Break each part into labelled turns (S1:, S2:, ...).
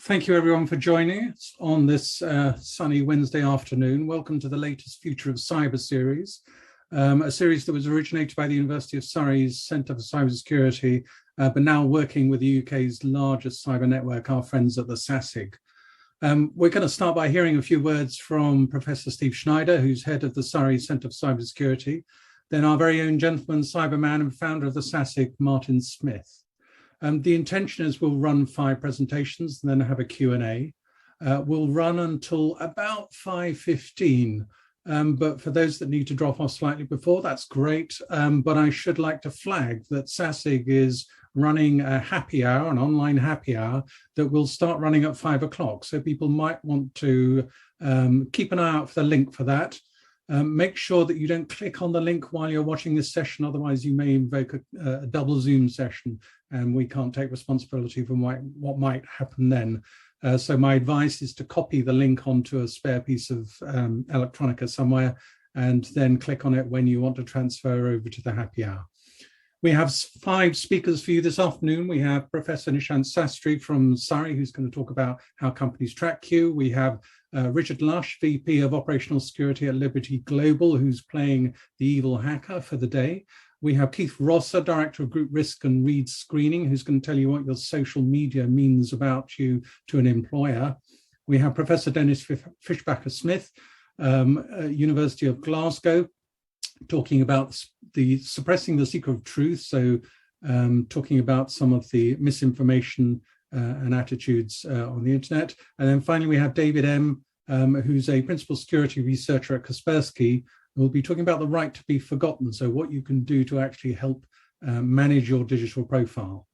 S1: Thank you everyone for joining us on this sunny Wednesday afternoon. Welcome to the latest Future of Cyber series, a series that was originated by the University of Surrey's Centre for Cybersecurity, but now working with the UK's largest cyber network, our friends at the SASIG. We're going to start by hearing a few words from Professor Steve Schneider, who's head of the Surrey Centre for Cybersecurity, then our very own gentleman cyberman and founder of the SASIG, Martin Smith. The intention is we'll run 5 presentations and then have a Q&A. We'll run until about 5:15, but for those that need to drop off slightly before, that's great. But I should like to flag that SASIG is running a happy hour, an online happy hour, that will start running at 5 o'clock. So people might want to keep an eye out for the link for that. Make sure that you don't click on the link while you're watching this session, otherwise you may invoke a double Zoom session and we can't take responsibility for what might happen then. So my advice is to copy the link onto a spare piece of electronica somewhere and then click on it when you want to transfer over to the happy hour. We have 5 speakers for you this afternoon. We have Professor Nishant Sastry from Surrey, who's going to talk about how companies track you. We have Richard Lush, VP of Operational Security at Liberty Global, who's playing the evil hacker for the day. We have Keith Rosser, Director of Group Risk and Read Screening, who's going to tell you what your social media means about you to an employer. We have Professor Dennis Fischbacher-Smith, University of Glasgow, talking about the suppressing the secret of truth. So talking about some of the misinformation and attitudes on the internet. And then finally, we have David M., who's a principal security researcher at Kaspersky, who will be talking about the right to be forgotten. So what you can do to actually help manage your digital profile.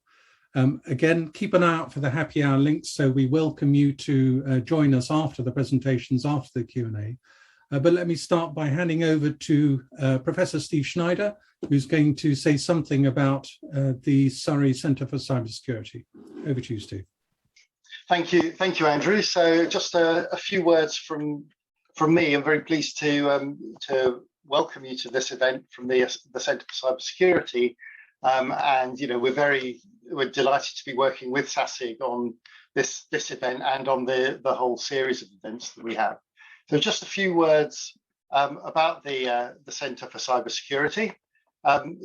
S1: Again, keep an eye out for the happy hour links. So we welcome you to join us after the presentations, after the Q&A. But let me start by handing over to Professor Steve Schneider, who's going to say something about the Surrey Centre for Cybersecurity. Over to you, Steve.
S2: Thank you, Andrew. So just a few words from me. I'm very pleased to welcome you to this event from the Centre for Cybersecurity, and we're delighted to be working with SASIG on this event and on the whole series of events that we have. So just a few words about the Centre for Cybersecurity.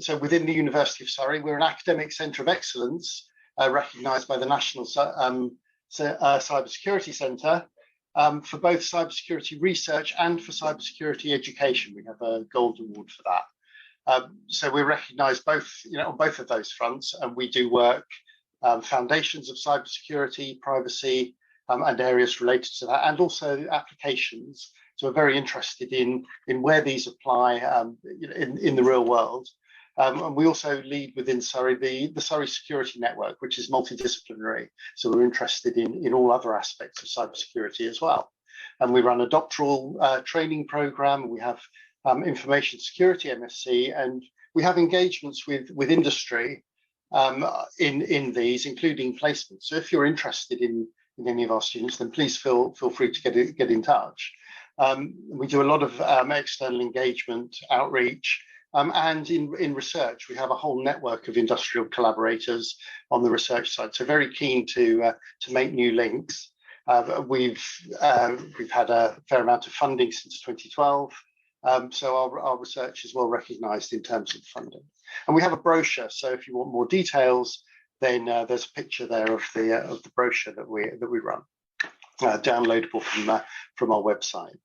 S2: So within the University of Surrey, we're an academic centre of excellence recognised by the National Cybersecurity Centre for both cybersecurity research and for cybersecurity education. We have a gold award for that. So we're recognised both, on both of those fronts, and we do work foundations of cybersecurity, privacy, and areas related to that, and also applications. So we're very interested in where these apply in the real world. And we also lead within Surrey the Surrey Security Network, which is multidisciplinary. So we're interested in all other aspects of cybersecurity as well. And we run a doctoral training program. We have information security MSc, and we have engagements with industry in these, including placements. So if you're interested in any of our students, then please feel free to get in touch. We do a lot of external engagement, outreach, and in research. We have a whole network of industrial collaborators on the research side. So very keen to make new links. We've had a fair amount of funding since 2012. So our research is well recognised in terms of funding. And we have a brochure. So if you want more details, then there's a picture there of the brochure that we run, downloadable from our website.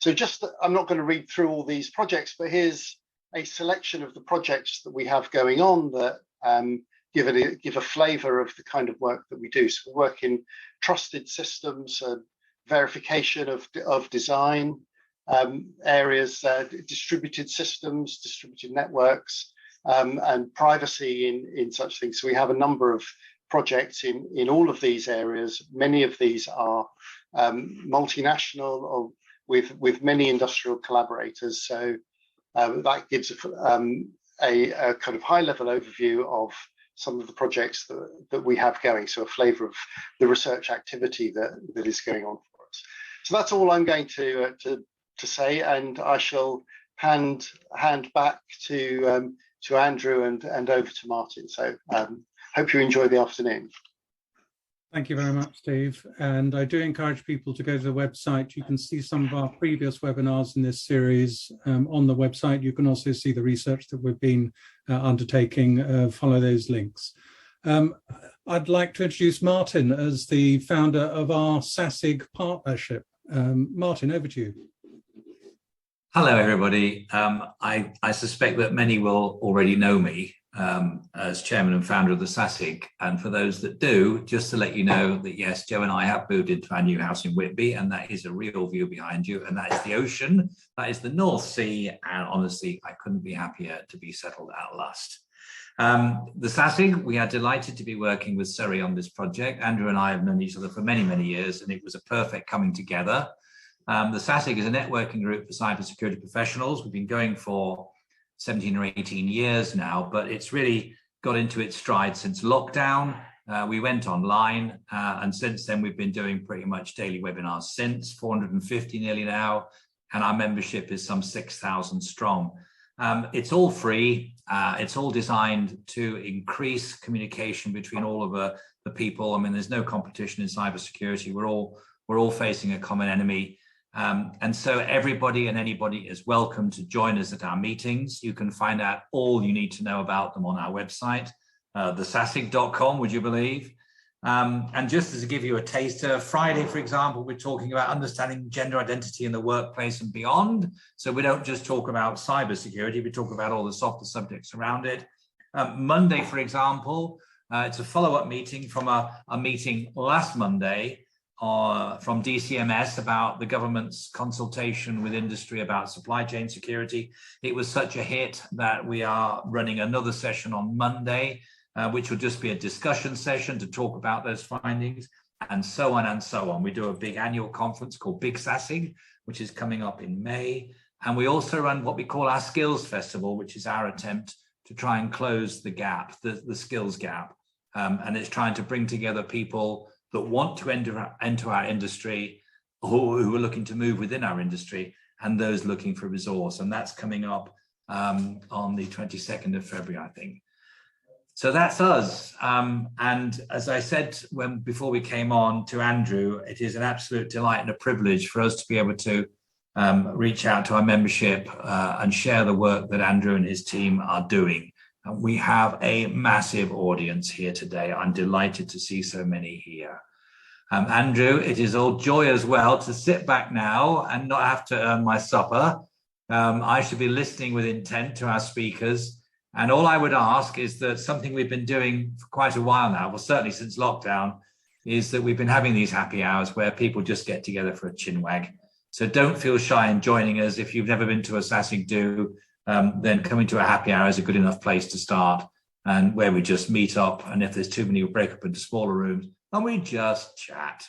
S2: So I'm not going to read through all these projects, but here's a selection of the projects that we have going on that give a flavour of the kind of work that we do. So we work in trusted systems, verification of design areas, distributed systems, distributed networks, and privacy in such things. So we have a number of projects in all of these areas. Many of these are multinational or with many industrial collaborators. So that gives a kind of high-level overview of some of the projects that we have going. So a flavour of the research activity that is going on for us. So that's all I'm going to say, and I shall hand back to Andrew and over to Martin. So hope you enjoy the afternoon.
S1: Thank you very much, Steve. And I do encourage people to go to the website. You can see some of our previous webinars in this series on the website. You can also see the research that we've been undertaking. Follow those links. I'd like to introduce Martin as the founder of our SASIG partnership. Martin, over to you.
S3: Hello, everybody. I suspect that many will already know me as chairman and founder of the SASIG. And for those that do, just to let you know that, yes, Joe and I have moved into our new house in Whitby, and that is a real view behind you. And that is the ocean, that is the North Sea. And honestly, I couldn't be happier to be settled at last. The SASIG, we are delighted to be working with Surrey on this project. Andrew and I have known each other for many, many years, and it was a perfect coming together. The SASIG is a networking group for cybersecurity professionals. We've been going for 17 or 18 years now, but it's really got into its stride since lockdown. We went online, and since then we've been doing pretty much daily webinars since, 450 nearly now, and our membership is some 6,000 strong. It's all free. It's all designed to increase communication between all of the people. I mean, there's no competition in cybersecurity. We're all facing a common enemy. And so everybody and anybody is welcome to join us at our meetings. You can find out all you need to know about them on our website, thesasig.com, would you believe? And just to give you a taster, Friday, for example, we're talking about understanding gender identity in the workplace and beyond. So we don't just talk about cybersecurity, we talk about all the softer subjects around it. Monday, for example, it's a follow-up meeting from a meeting last Monday from DCMS about the government's consultation with industry about supply chain security. It was such a hit that we are running another session on Monday, which will just be a discussion session to talk about those findings, and so on and so on. We do a big annual conference called Big SASIG, which is coming up in May. And we also run what we call our Skills Festival, which is our attempt to try and close the gap, the skills gap. And it's trying to bring together people that want to enter our industry, who are looking to move within our industry, and those looking for resource. And that's coming up on the 22nd of February, I think. So that's us. And as I said before we came on to Andrew, it is an absolute delight and a privilege for us to be able to reach out to our membership and share the work that Andrew and his team are doing. And we have a massive audience here today. I'm delighted to see so many here. Andrew, it is all joy as well to sit back now and not have to earn my supper. I should be listening with intent to our speakers. And all I would ask is that something we've been doing for quite a while now, well, certainly since lockdown, is that we've been having these happy hours where people just get together for a chinwag. So don't feel shy in joining us. If you've never been to a SASIG do, then coming to a happy hour is a good enough place to start, and where we just meet up. And if there's too many, we'll break up into smaller rooms and we just chat.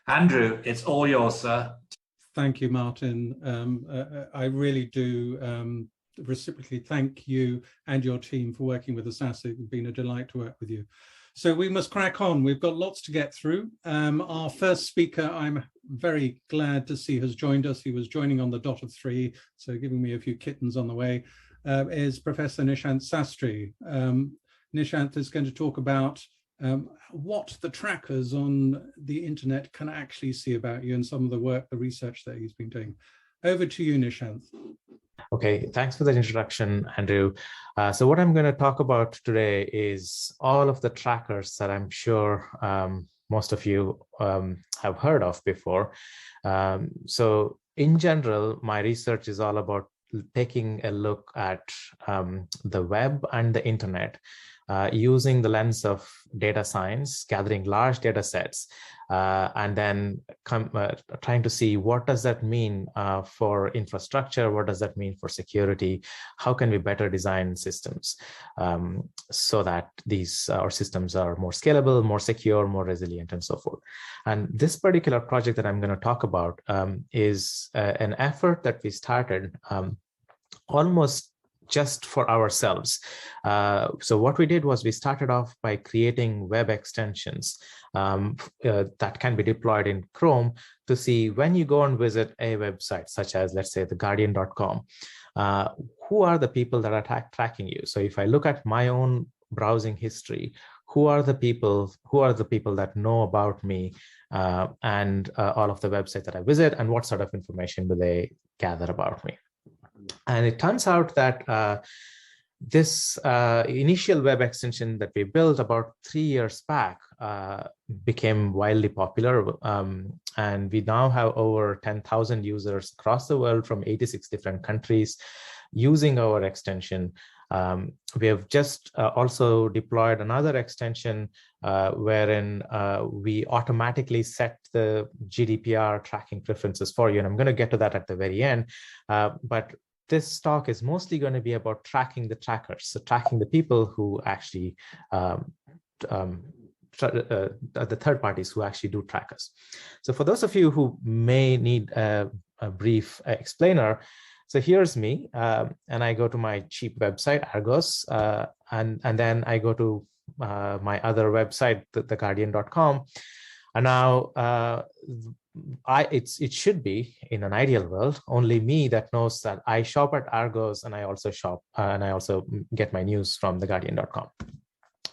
S3: Andrew, it's all yours, sir.
S1: Thank you, Martin. I really do reciprocally thank you and your team for working with the SASIG. It's been a delight to work with you. So we must crack on. We've got lots to get through. Our first speaker, I'm very glad to see, has joined us. He was joining on the dot of 3, so giving me a few kittens on the way, is Professor Nishant Sastry. Nishant is going to talk about what the trackers on the internet can actually see about you and some of the work, the research that he's been doing. Over to you, Nishant.
S4: Okay, thanks for that introduction, Andrew. So what I'm going to talk about today is all of the trackers that I'm sure most of you have heard of before. So in general, my research is all about taking a look at the web and the internet using the lens of data science, gathering large data sets, and then trying to see what does that mean for infrastructure, what does that mean for security, how can we better design systems so that our systems are more scalable, more secure, more resilient, and so forth. And this particular project that I'm going to talk about is an effort that we started almost just for ourselves. So what we did was we started off by creating web extensions that can be deployed in Chrome to see when you go and visit a website, such as, let's say, theguardian.com, who are the people that are tracking you? So if I look at my own browsing history, who are the people that know about me and all of the websites that I visit, and what sort of information do they gather about me. And it turns out that this initial web extension that we built about 3 years back became wildly popular. And we now have over 10,000 users across the world from 86 different countries using our extension. We have just also deployed another extension wherein we automatically set the GDPR tracking preferences for you. And I'm going to get to that at the very end. But this talk is mostly going to be about tracking the trackers, so tracking the people who actually, the third parties who actually do track us. So for those of you who may need a brief explainer, so here's me, and I go to my cheap website, Argos, and then I go to my other website, theguardian.com. And now it should be, in an ideal world, only me that knows that I shop at Argos, and I also shop and I also get my news from theguardian.com.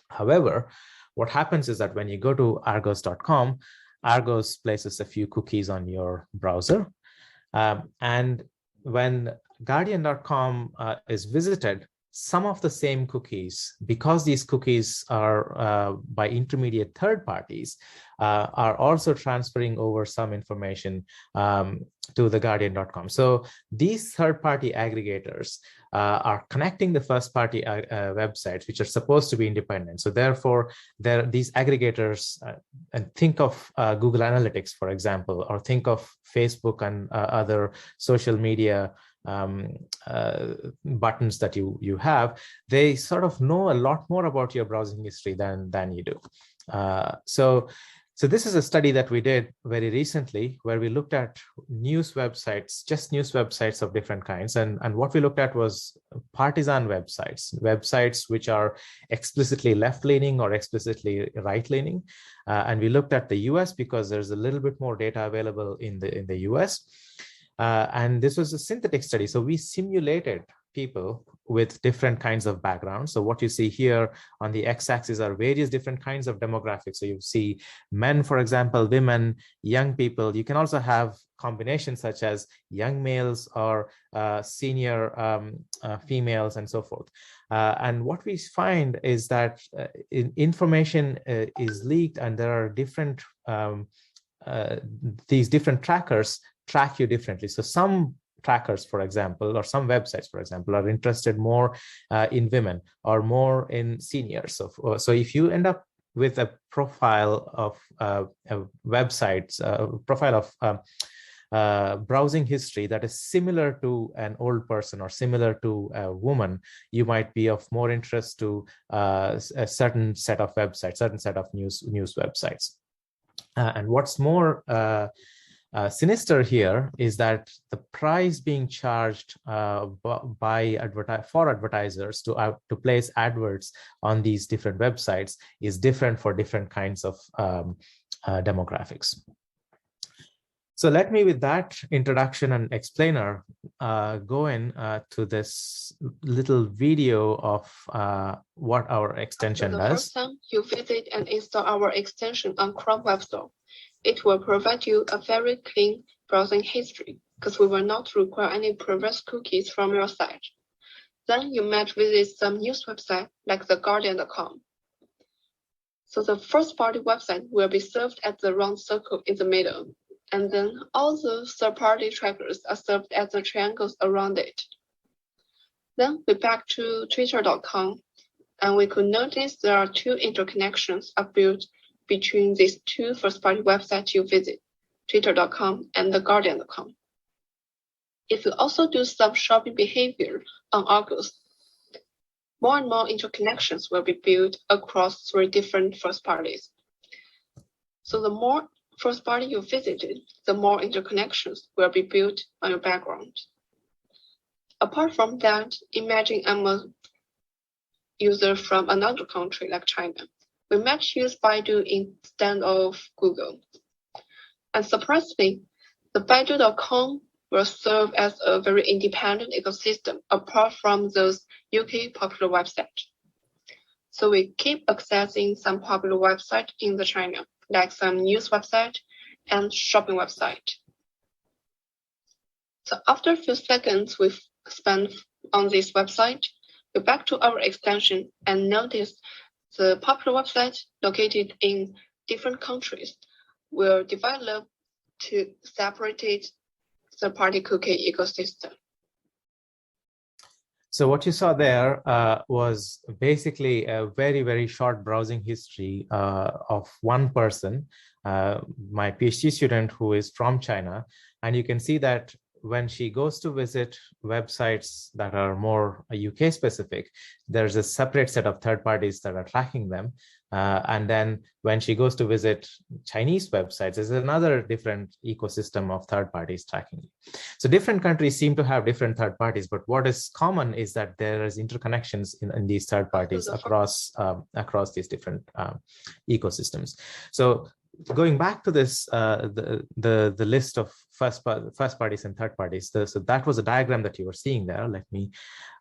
S4: However, what happens is that when you go to argos.com, Argos places a few cookies on your browser, and when Guardian.com is visited, some of the same cookies, because these cookies are by intermediate third parties, are also transferring over some information to the Guardian.com. So these third-party aggregators are connecting the first-party websites, which are supposed to be independent. So therefore, these aggregators, and think of Google Analytics, for example, or think of Facebook and other social media buttons that you have, they sort of know a lot more about your browsing history than you do. So this is a study that we did very recently where we looked at news websites, just news websites of different kinds. And what we looked at was partisan websites which are explicitly left-leaning or explicitly right-leaning. And we looked at the US because there's a little bit more data available in the US. And this was a synthetic study. So we simulated people with different kinds of backgrounds. So what you see here on the x-axis are various different kinds of demographics. So you see men, for example, women, young people. You can also have combinations such as young males or senior females and so forth. And what we find is that information is leaked, and there are different, these different trackers track you differently. So some trackers, for example, or some websites, for example, are interested more in women or more in seniors. So if you end up with a profile of profile of browsing history that is similar to an old person or similar to a woman, you might be of more interest to a certain set of websites, certain set of news websites. And what's more sinister here is that the price being charged for advertisers to place adverts on these different websites is different for different kinds of demographics. So let me, with that introduction and explainer, go in to this little video of what our extension does.
S5: The first time you visit and install our extension on Chrome Web Store, it will provide you a very clean browsing history because we will not require any previous cookies from your site. Then you might visit some news website like theguardian.com. So the first party website will be served at the round circle in the middle, and then all the third party trackers are served at the triangles around it. Then we back to twitter.com, and we could notice there are two interconnections are built between these two first-party websites you visit, twitter.com and theguardian.com. If you also do some shopping behavior on Argos, more and more interconnections will be built across three different first parties. So the more first party you visited, the more interconnections will be built on your background. Apart from that, imagine I'm a user from another country like China. We might choose Baidu instead of Google. And surprisingly, the Baidu.com will serve as a very independent ecosystem apart from those UK popular websites. So we keep accessing some popular websites in the China, like some news website and shopping website. So after a few seconds we've spent on this website, we back to our extension and notice the popular websites located in different countries will develop to separate third-party cookie ecosystem.
S4: So what you saw there was basically a very, very short browsing history of one person, my PhD student who is from China. And you can see that when she goes to visit websites that are more UK specific, there's a separate set of third parties that are tracking them. And then when she goes to visit Chinese websites, there's another different ecosystem of third parties tracking. So different countries seem to have different third parties, but what is common is that there is interconnections in these third parties across these different ecosystems. So going back to this, the list of first parties and third parties, so that was a diagram that you were seeing there. Let me,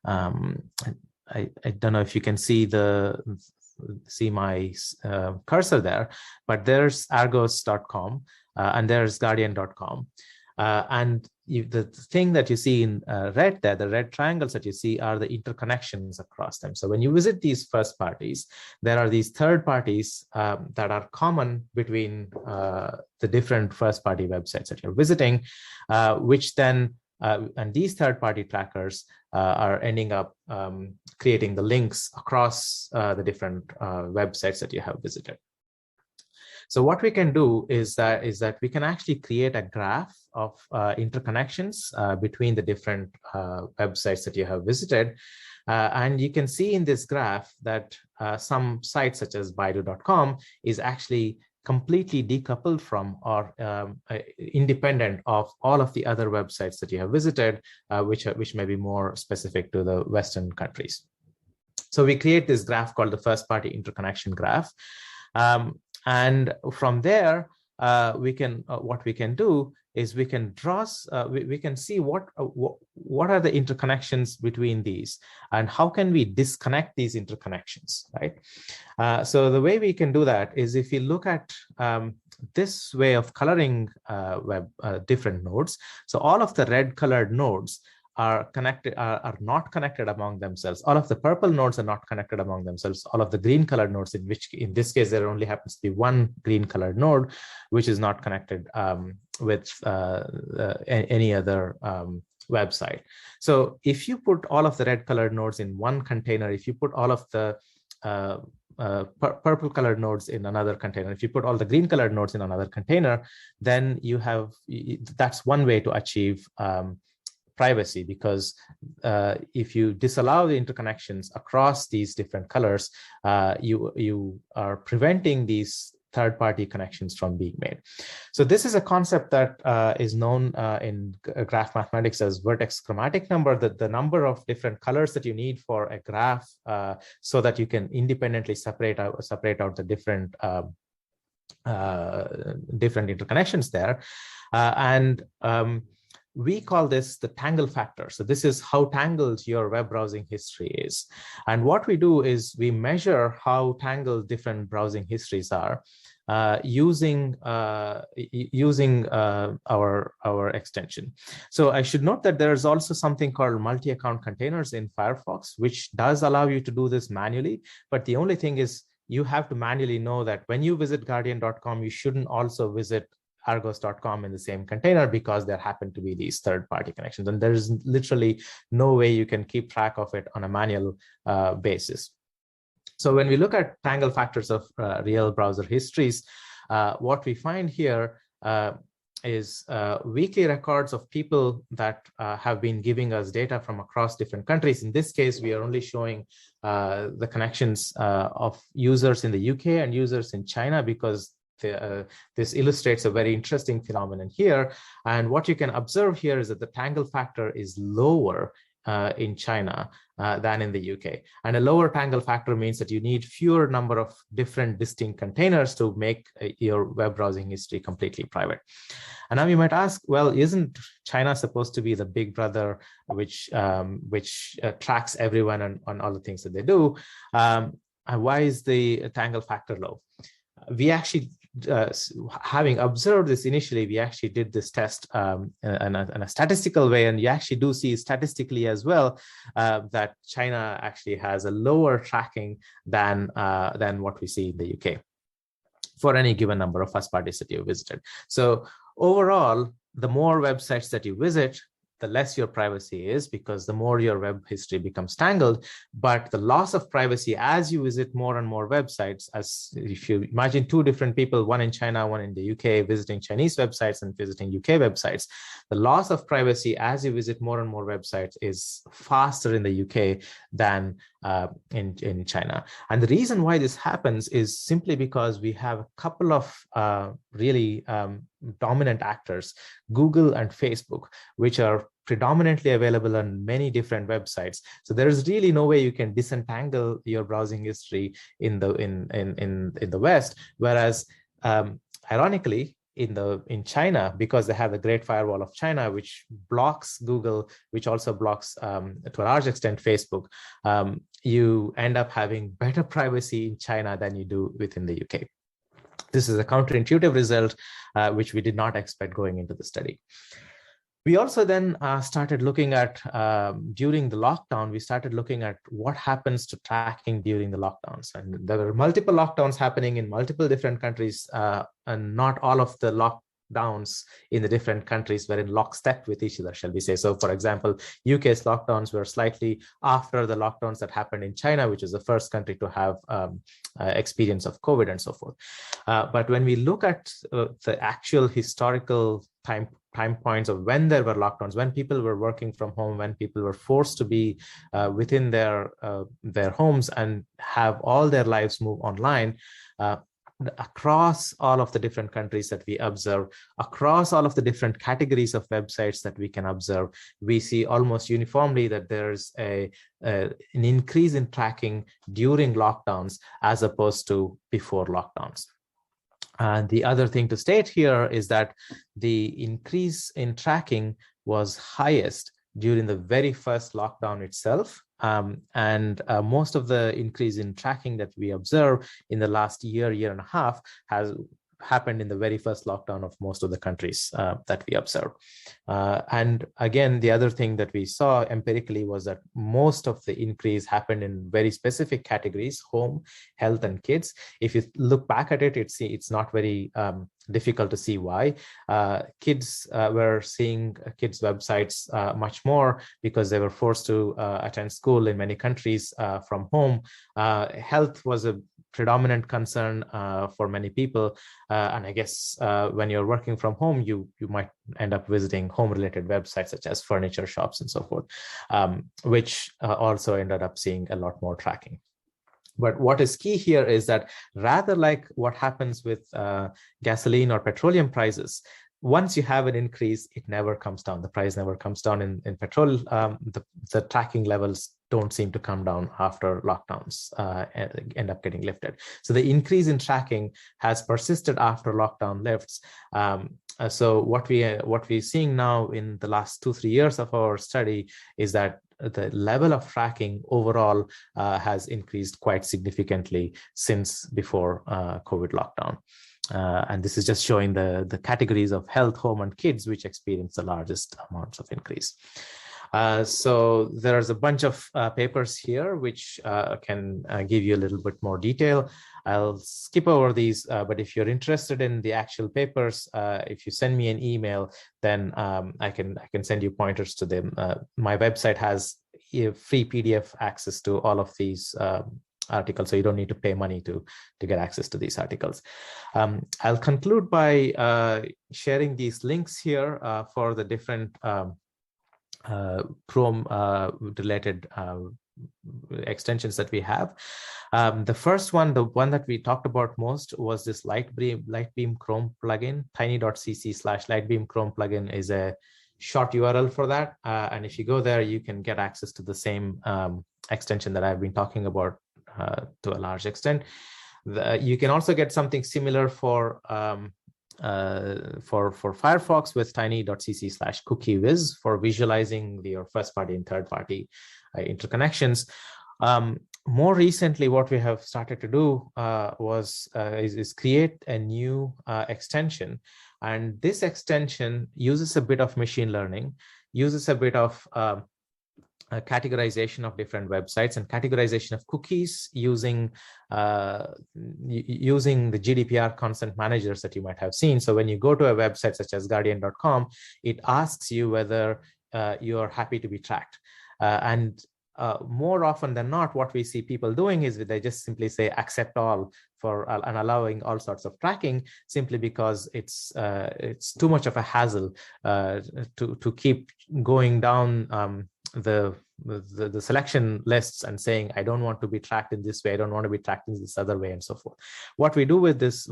S4: I don't know if you can see my cursor there, but there's argos.com and there's guardian.com. And the thing that you see in red there, the red triangles that you see are the interconnections across them. So when you visit these first parties, there are these third parties that are common between the different first party websites that you're visiting, which then, and these third party trackers are ending up creating the links across the different websites that you have visited. So what we can do is that we can actually create a graph of interconnections between the different websites that you have visited. And you can see in this graph that some sites such as Baidu.com is actually completely decoupled from or independent of all of the other websites that you have visited, which may be more specific to the Western countries. So we create this graph called the first party interconnection graph. And from there, what we can do is we can draw, we can see what are the interconnections between these and how can we disconnect these interconnections, right? So the way we can do that is if you look at this way of coloring different nodes. So all of the red colored nodes are not connected among themselves. All of the purple nodes are not connected among themselves. All of the green colored nodes, in this case, there only happens to be one green colored node, which is not connected with any other website. So if you put all of the red colored nodes in one container, if you put all of the purple colored nodes in another container, if you put all the green colored nodes in another container, then that's one way to achieve privacy, because if you disallow the interconnections across these different colors, you are preventing these third-party connections from being made. So this is a concept that is known in graph mathematics as vertex chromatic number, the number of different colors that you need for a graph so that you can independently separate out the different interconnections there. We call this the tangle factor. So this is how tangled your web browsing history is. And what we do is we measure how tangled different browsing histories are using our extension. So I should note that there's also something called multi-account containers in Firefox, which does allow you to do this manually. But the only thing is you have to manually know that when you visit guardian.com, you shouldn't also visit argos.com in the same container, because there happen to be these third-party connections, and there's literally no way you can keep track of it on a manual basis. So when we look at tangle factors of real browser histories, what we find here is weekly records of people that have been giving us data from across different countries. In this case, we are only showing the connections of users in the UK and users in China, because this illustrates a very interesting phenomenon here. And what you can observe here is that the tangle factor is lower in China than in the UK. And a lower tangle factor means that you need fewer number of different distinct containers to make your web browsing history completely private. And now you might ask, well, isn't China supposed to be the big brother which tracks everyone on all the things that they do? why is the tangle factor low? We actually, having observed this initially, we actually did this test in a statistical way, and you actually do see statistically as well that China actually has a lower tracking than what we see in the UK for any given number of first parties that you visited. So overall, the more websites that you visit, the less your privacy is, because the more your web history becomes tangled. But the loss of privacy as you visit more and more websites, as if you imagine two different people, one in China, one in the UK, visiting Chinese websites and visiting UK websites, the loss of privacy as you visit more and more websites is faster in the UK than in China. And the reason why this happens is simply because we have a couple of really dominant actors, Google and Facebook, which are predominantly available on many different websites. So there is really no way you can disentangle your browsing history in the West. Whereas, ironically, in China, because they have the Great Firewall of China, which blocks Google, which also blocks to a large extent Facebook, you end up having better privacy in China than you do within the UK. This is a counterintuitive result, which we did not expect going into the study. We also then started looking at, during the lockdown, we started looking at what happens to tracking during the lockdowns. And there were multiple lockdowns happening in multiple different countries, and not all of the lockdowns in the different countries were in lockstep with each other, shall we say. So for example, UK's lockdowns were slightly after the lockdowns that happened in China, which is the first country to have experience of COVID and so forth. But when we look at the actual historical time points of when there were lockdowns, when people were working from home, when people were forced to be within their homes and have all their lives move online, across all of the different countries that we observe, across all of the different categories of websites that we can observe, we see almost uniformly that there's an increase in tracking during lockdowns as opposed to before lockdowns. And the other thing to state here is that the increase in tracking was highest during the very first lockdown itself. And most of the increase in tracking that we observe in the last year and a half has happened in the very first lockdown of most of the countries that we observed. And again, the other thing that we saw empirically was that most of the increase happened in very specific categories: home, health, and kids. If you look back at it, it's not very difficult to see why. Kids were seeing kids' websites much more because they were forced to attend school in many countries from home. Health was a predominant concern for many people, and I guess when you're working from home, you might end up visiting home-related websites such as furniture shops and so forth, which also ended up seeing a lot more tracking. But what is key here is that rather like what happens with gasoline or petroleum prices, once you have an increase, it never comes down. The price never comes down. In petrol, the tracking levels don't seem to come down after lockdowns end up getting lifted. So the increase in tracking has persisted after lockdown lifts. So what we're seeing now in the last 2-3 years of our study is that the level of tracking overall has increased quite significantly since before COVID lockdown. And this is just showing the categories of health, home, and kids, which experience the largest amounts of increase. So there's a bunch of papers here which can give you a little bit more detail. I'll skip over these, but if you're interested in the actual papers, if you send me an email, then I can send you pointers to them. My website has free PDF access to all of these articles, so you don't need to pay money to get access to these articles. I'll conclude by sharing these links here for the different Chrome related extensions that we have. The first one, the one that we talked about most, was this Lightbeam Chrome plugin. tiny.cc/Lightbeam Chrome plugin is a short URL for that. And if you go there, you can get access to the same extension that I've been talking about to a large extent. You can also get something similar for Firefox with tiny.cc/cookiewiz for visualizing your first party and third party interconnections. more recently, what we have started to do is create a new extension. And this extension uses a bit of machine learning, uses a bit of categorization of different websites and categorization of cookies using using the GDPR consent managers that you might have seen. So when you go to a website such as guardian.com, it asks you whether you are happy to be tracked. More often than not, what we see people doing is they just simply say accept all for and allowing all sorts of tracking, simply because it's too much of a hassle to keep going down the selection lists and saying, I don't want to be tracked in this way, I don't want to be tracked in this other way, and so forth. What we do with this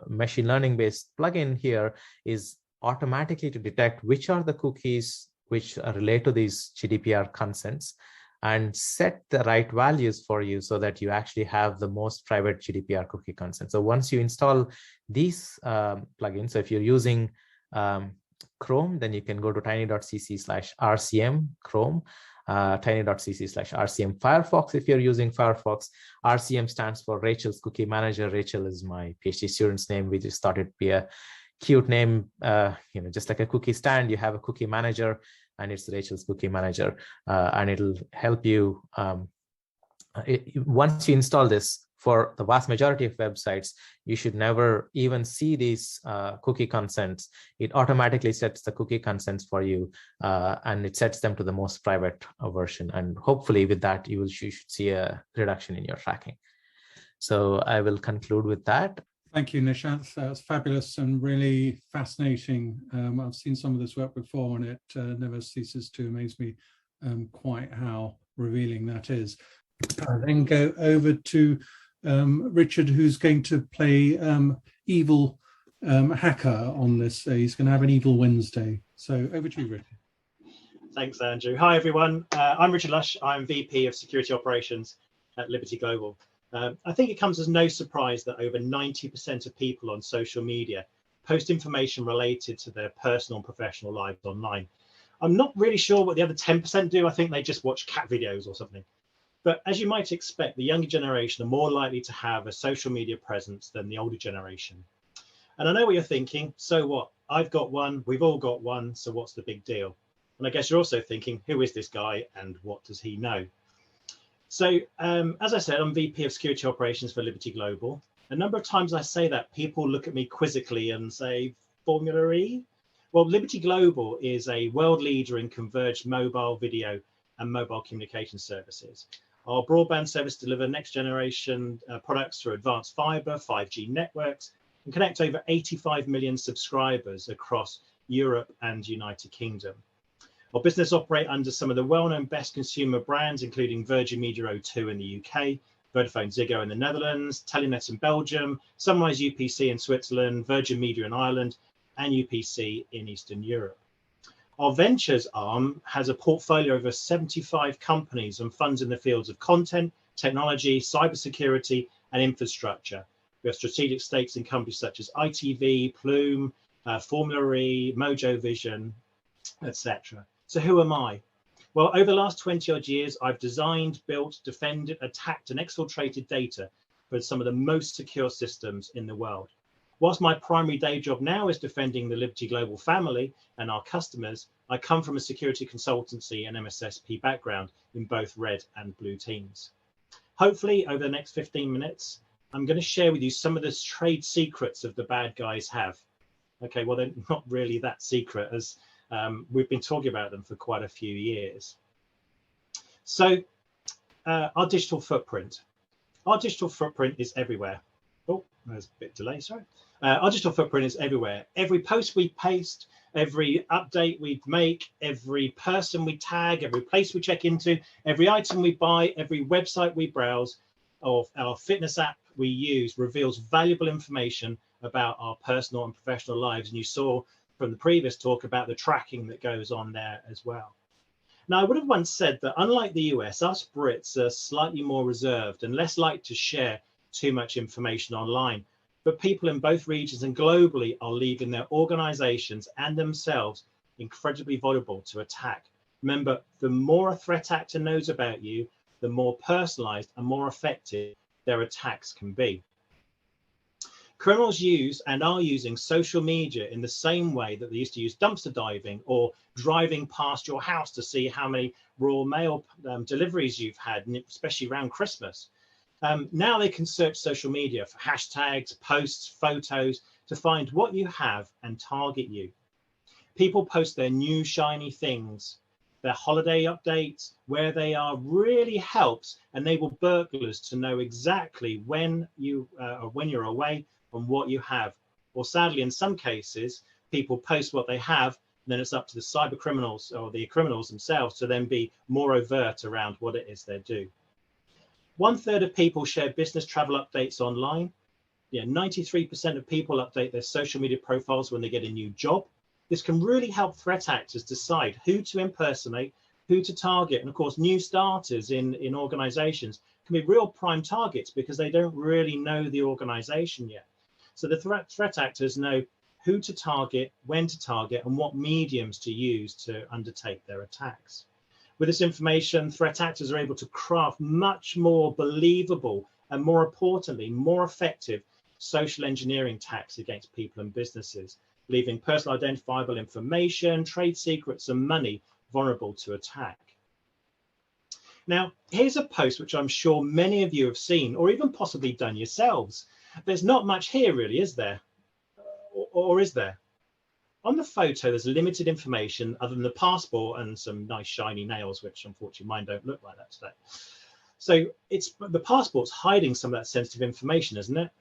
S4: machine learning based plugin here is automatically to detect which are the cookies which relate to these GDPR consents and set the right values for you so that you actually have the most private GDPR cookie consent. So once you install these plugins, so if you're using Chrome, then you can go to tiny.cc/rcm Chrome, tiny.cc/rcm Firefox. If you're using Firefox, RCM stands for Rachel's Cookie Manager. Rachel is my PhD student's name. We just thought it'd be a cute name, just like a cookie stand, you have a cookie manager, and it's Rachel's Cookie Manager, and it'll help you. Once you install this, for the vast majority of websites, you should never even see these cookie consents. It automatically sets the cookie consents for you, and it sets them to the most private version. And hopefully with that, you should see a reduction in your tracking. So I will conclude with that.
S1: Thank you, Nishant. That's fabulous and really fascinating. I've seen some of this work before, and it never ceases to amaze me quite how revealing that is. I then go over to Richard, who's going to play evil hacker on this. He's going to have an evil Wednesday. So over to you, Richard.
S6: Thanks, Andrew. Hi, everyone. I'm Richard Lush. I'm VP of Security Operations at Liberty Global. I think it comes as no surprise that over 90% of people on social media post information related to their personal and professional lives online. I'm not really sure what the other 10% do. I think they just watch cat videos or something. But as you might expect, the younger generation are more likely to have a social media presence than the older generation. And I know what you're thinking. So what? I've got one. We've all got one. So what's the big deal? And I guess you're also thinking, who is this guy and what does he know? So as I said, I'm VP of Security Operations for Liberty Global. A number of times I say that, people look at me quizzically and say, Formula E? Well, Liberty Global is a world leader in converged mobile video and mobile communication services. Our broadband service delivers next generation products through advanced fiber, 5G networks, and connect over 85 million subscribers across Europe and United Kingdom. Our business operate under some of the well-known best consumer brands, including Virgin Media O2 in the UK, Vodafone Ziggo in the Netherlands, Telenet in Belgium, Sunrise UPC in Switzerland, Virgin Media in Ireland, and UPC in Eastern Europe. Our ventures arm has a portfolio of over 75 companies and funds in the fields of content, technology, cybersecurity, and infrastructure. We have strategic stakes in companies such as ITV, Plume, Formula E, Mojo Vision, etc. So who am I? Well, over the last 20 odd years, I've designed, built, defended, attacked, and exfiltrated data for some of the most secure systems in the world. Whilst my primary day job now is defending the Liberty Global family and our customers, I come from a security consultancy and MSSP background in both red and blue teams. Hopefully, over the next 15 minutes, I'm going to share with you some of the trade secrets of the bad guys have. Okay, well, they're not really that secret, as we've been talking about them for quite a few years. So our digital footprint. Our digital footprint is everywhere. Oh, there's a bit delay, sorry. Our digital footprint is everywhere. Every post we paste, every update we make, every person we tag, every place we check into, every item we buy, every website we browse, or our fitness app we use reveals valuable information about our personal and professional lives. And you saw from the previous talk about the tracking that goes on there as well. Now, I would have once said that unlike the US, us Brits are slightly more reserved and less likely to share too much information online. But people in both regions and globally are leaving their organizations and themselves incredibly vulnerable to attack. Remember, the more a threat actor knows about you, the more personalized and more effective their attacks can be. Criminals use and are using social media in the same way that they used to use dumpster diving or driving past your house to see how many Royal Mail deliveries you've had, especially around Christmas. Now they can search social media for hashtags, posts, photos to find what you have and target you. People post their new shiny things, their holiday updates, where they are really helps enable burglars to know exactly when you're away and what you have. Or sadly, in some cases, people post what they have, and then it's up to the cyber criminals or the criminals themselves to then be more overt around what it is they do. 1/3 of people share business travel updates online. 93% of people update their social media profiles when they get a new job. This can really help threat actors decide who to impersonate, who to target. And of course, new starters in organizations can be real prime targets because they don't really know the organization yet. So the threat actors know who to target, when to target, and what mediums to use to undertake their attacks. With this information, threat actors are able to craft much more believable and, more importantly, more effective social engineering attacks against people and businesses, leaving personal identifiable information, trade secrets, and money vulnerable to attack. Now, here's a post which I'm sure many of you have seen or even possibly done yourselves. There's not much here really, is there? Or is there? On the photo, there's limited information other than the passport and some nice shiny nails, which unfortunately mine don't look like that today. So the passport's hiding some of that sensitive information, isn't it?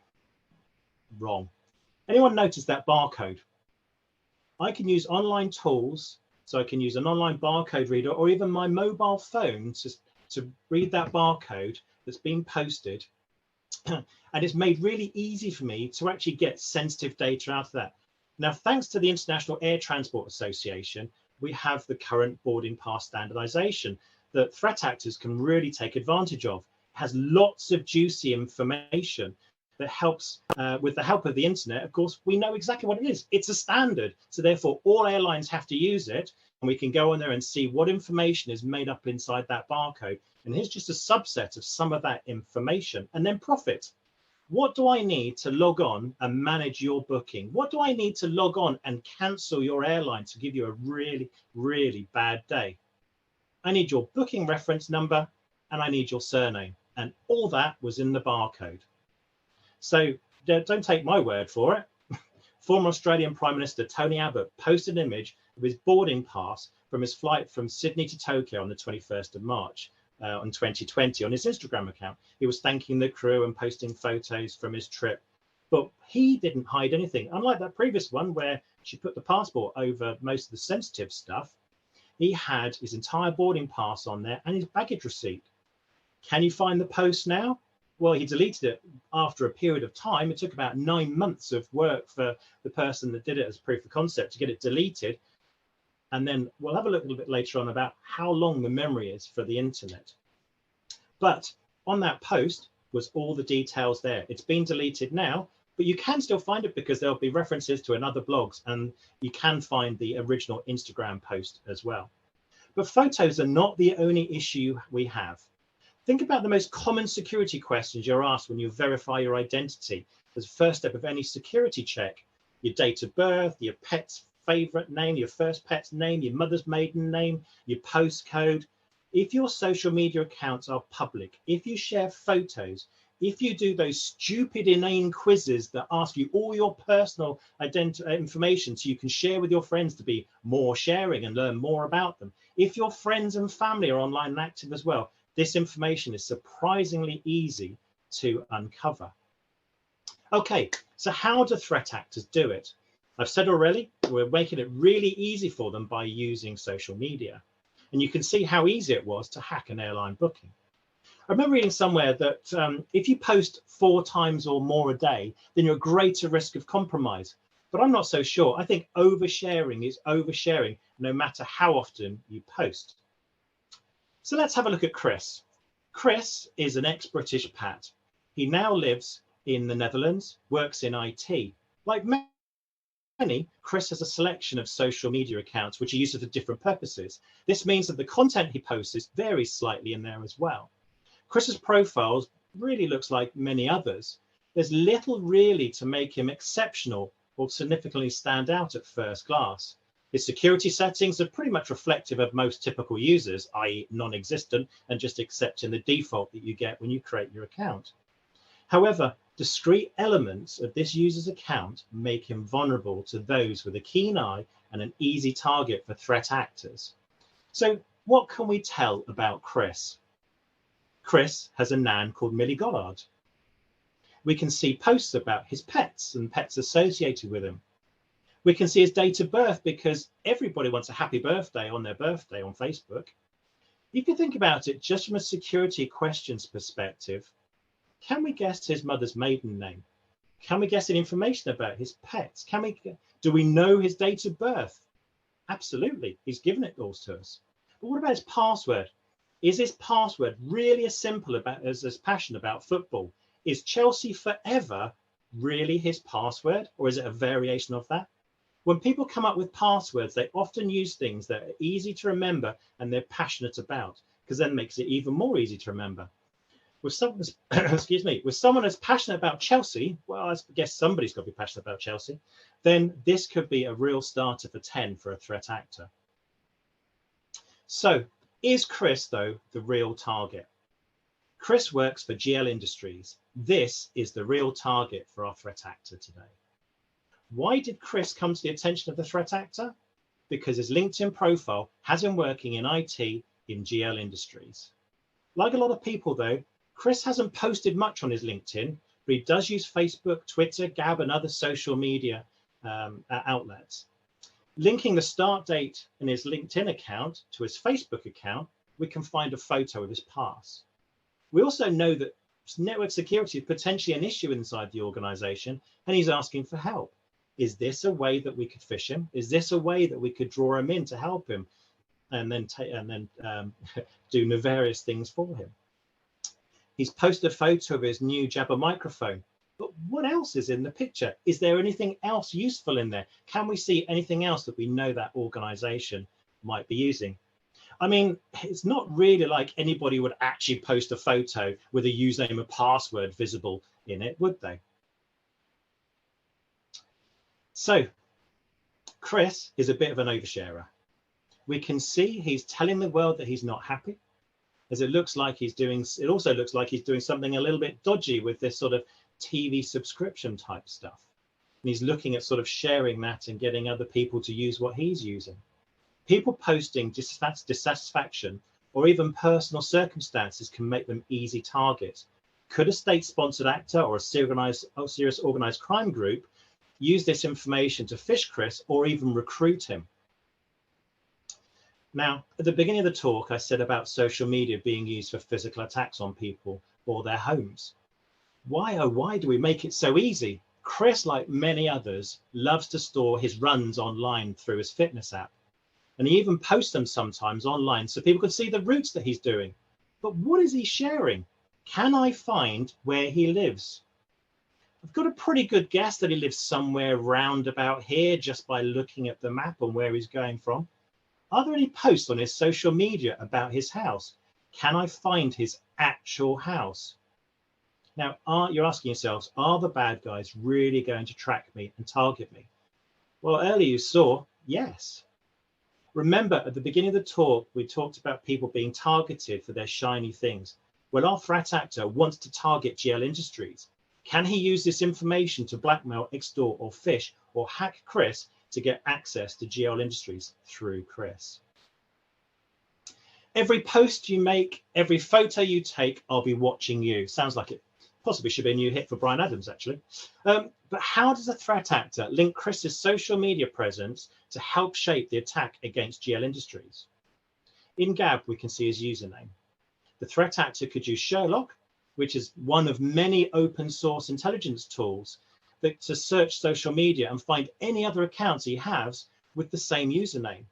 S6: Wrong. Anyone notice that barcode? I can use online tools, so I can use an online barcode reader or even my mobile phone to read that barcode that's been posted. And it's made really easy for me to actually get sensitive data out of that. Now, thanks to the International Air Transport Association, we have the current boarding pass standardization that threat actors can really take advantage of. It has lots of juicy information that helps, with the help of the internet, of course, we know exactly what it is. It's a standard. So therefore, all airlines have to use it. And we can go on there and see what information is made up inside that barcode. And here's just a subset of some of that information, and then profit. What do I need to log on and manage your booking? What do I need to log on and cancel your airline to give you a really, really bad day? I need your booking reference number and I need your surname. And all that was in the barcode. So don't take my word for it. Former Australian Prime Minister Tony Abbott posted an image of his boarding pass from his flight from Sydney to Tokyo on the 21st of March. On 2020 on his Instagram account. He was thanking the crew and posting photos from his trip, but he didn't hide anything. Unlike that previous one where she put the passport over most of the sensitive stuff, he had his entire boarding pass on there and his baggage receipt. Can you find the post now? Well, he deleted it after a period of time. It took about 9 months of work for the person that did it as proof of concept to get it deleted. And then we'll have a look a little bit later on about how long the memory is for the internet. But on that post was all the details there. It's been deleted now, but you can still find it because there'll be references to another blogs, and you can find the original Instagram post as well. But photos are not the only issue we have. Think about the most common security questions you're asked when you verify your identity as the first step of any security check. Your date of birth, your pet's favorite name, your first pet's name, your mother's maiden name, your postcode. If your social media accounts are public, if you share photos, if you do those stupid inane quizzes that ask you all your personal information so you can share with your friends to be more sharing and learn more about them, if your friends and family are online and active as well, this information is surprisingly easy to uncover. Okay, so how do threat actors do it? I've said already, we're making it really easy for them by using social media. And you can see how easy it was to hack an airline booking. I remember reading somewhere that if you post 4 times or more a day, then you're at greater risk of compromise. But I'm not so sure. I think oversharing is oversharing no matter how often you post. So let's have a look at Chris. Chris is an ex-British Pat. He now lives in the Netherlands, works in IT. Like many, Chris has a selection of social media accounts which he uses for different purposes. This means that the content he posts varies slightly in there as well. Chris's profile really looks like many others. There's little really to make him exceptional or significantly stand out at first glance. His security settings are pretty much reflective of most typical users, i.e. non-existent and just accepting the default that you get when you create your account. However, discrete elements of this user's account make him vulnerable to those with a keen eye and an easy target for threat actors. So what can we tell about Chris? Chris has a nan called Millie Goddard. We can see posts about his pets and pets associated with him. We can see his date of birth because everybody wants a happy birthday on their birthday on Facebook. If you think about it just from a security questions perspective, can we guess his mother's maiden name? Can we guess any information about his pets? Do we know his date of birth? Absolutely, he's given it all to us. But what about his password? Is his password really as simple as passionate about football? Is Chelsea Forever really his password, or is it a variation of that? When people come up with passwords, they often use things that are easy to remember and they're passionate about, because then it makes it even more easy to remember. With someone with someone as passionate about Chelsea, well, I guess somebody's got to be passionate about Chelsea, then this could be a real starter for 10 for a threat actor. So is Chris, though, the real target? Chris works for GL Industries. This is the real target for our threat actor today. Why did Chris come to the attention of the threat actor? Because his LinkedIn profile has him working in IT in GL Industries. Like a lot of people, though, Chris hasn't posted much on his LinkedIn, but he does use Facebook, Twitter, Gab, and other social media outlets. Linking the start date in his LinkedIn account to his Facebook account, we can find a photo of his pass. We also know that network security is potentially an issue inside the organization, and he's asking for help. Is this a way that we could phish him? Is this a way that we could draw him in to help him and then do nefarious things for him? He's posted a photo of his new Jabra microphone. But what else is in the picture? Is there anything else useful in there? Can we see anything else that we know that organization might be using? I mean, it's not really like anybody would actually post a photo with a username and password visible in it, would they? So Chris is a bit of an oversharer. We can see he's telling the world that he's not happy, as it looks like he's doing, it also looks like he's doing something a little bit dodgy with this sort of TV subscription type stuff. And he's looking at sort of sharing that and getting other people to use what he's using. People posting dissatisfaction or even personal circumstances can make them easy targets. Could a state-sponsored actor or a serious organized crime group use this information to phish Chris or even recruit him? Now, at the beginning of the talk, I said about social media being used for physical attacks on people or their homes. Why, oh, why do we make it so easy? Chris, like many others, loves to store his runs online through his fitness app. And he even posts them sometimes online so people can see the routes that he's doing. But what is he sharing? Can I find where he lives? I've got a pretty good guess that he lives somewhere round about here just by looking at the map and where he's going from. Are there any posts on his social media about his house? Can I find his actual house? Now, you're asking yourselves, are the bad guys really going to track me and target me? Well, earlier you saw, yes. Remember, at the beginning of the talk, we talked about people being targeted for their shiny things. Well, our threat actor wants to target GL Industries. Can he use this information to blackmail, extort, or phish, or hack Chris to get access to GL Industries through Chris? Every post you make, every photo you take, I'll be watching you. Sounds like it possibly should be a new hit for Bryan Adams, actually. But how does a threat actor link Chris's social media presence to help shape the attack against GL Industries? In Gab, we can see his username. The threat actor could use Sherlock, which is one of many open source intelligence tools that to search social media and find any other accounts he has with the same username.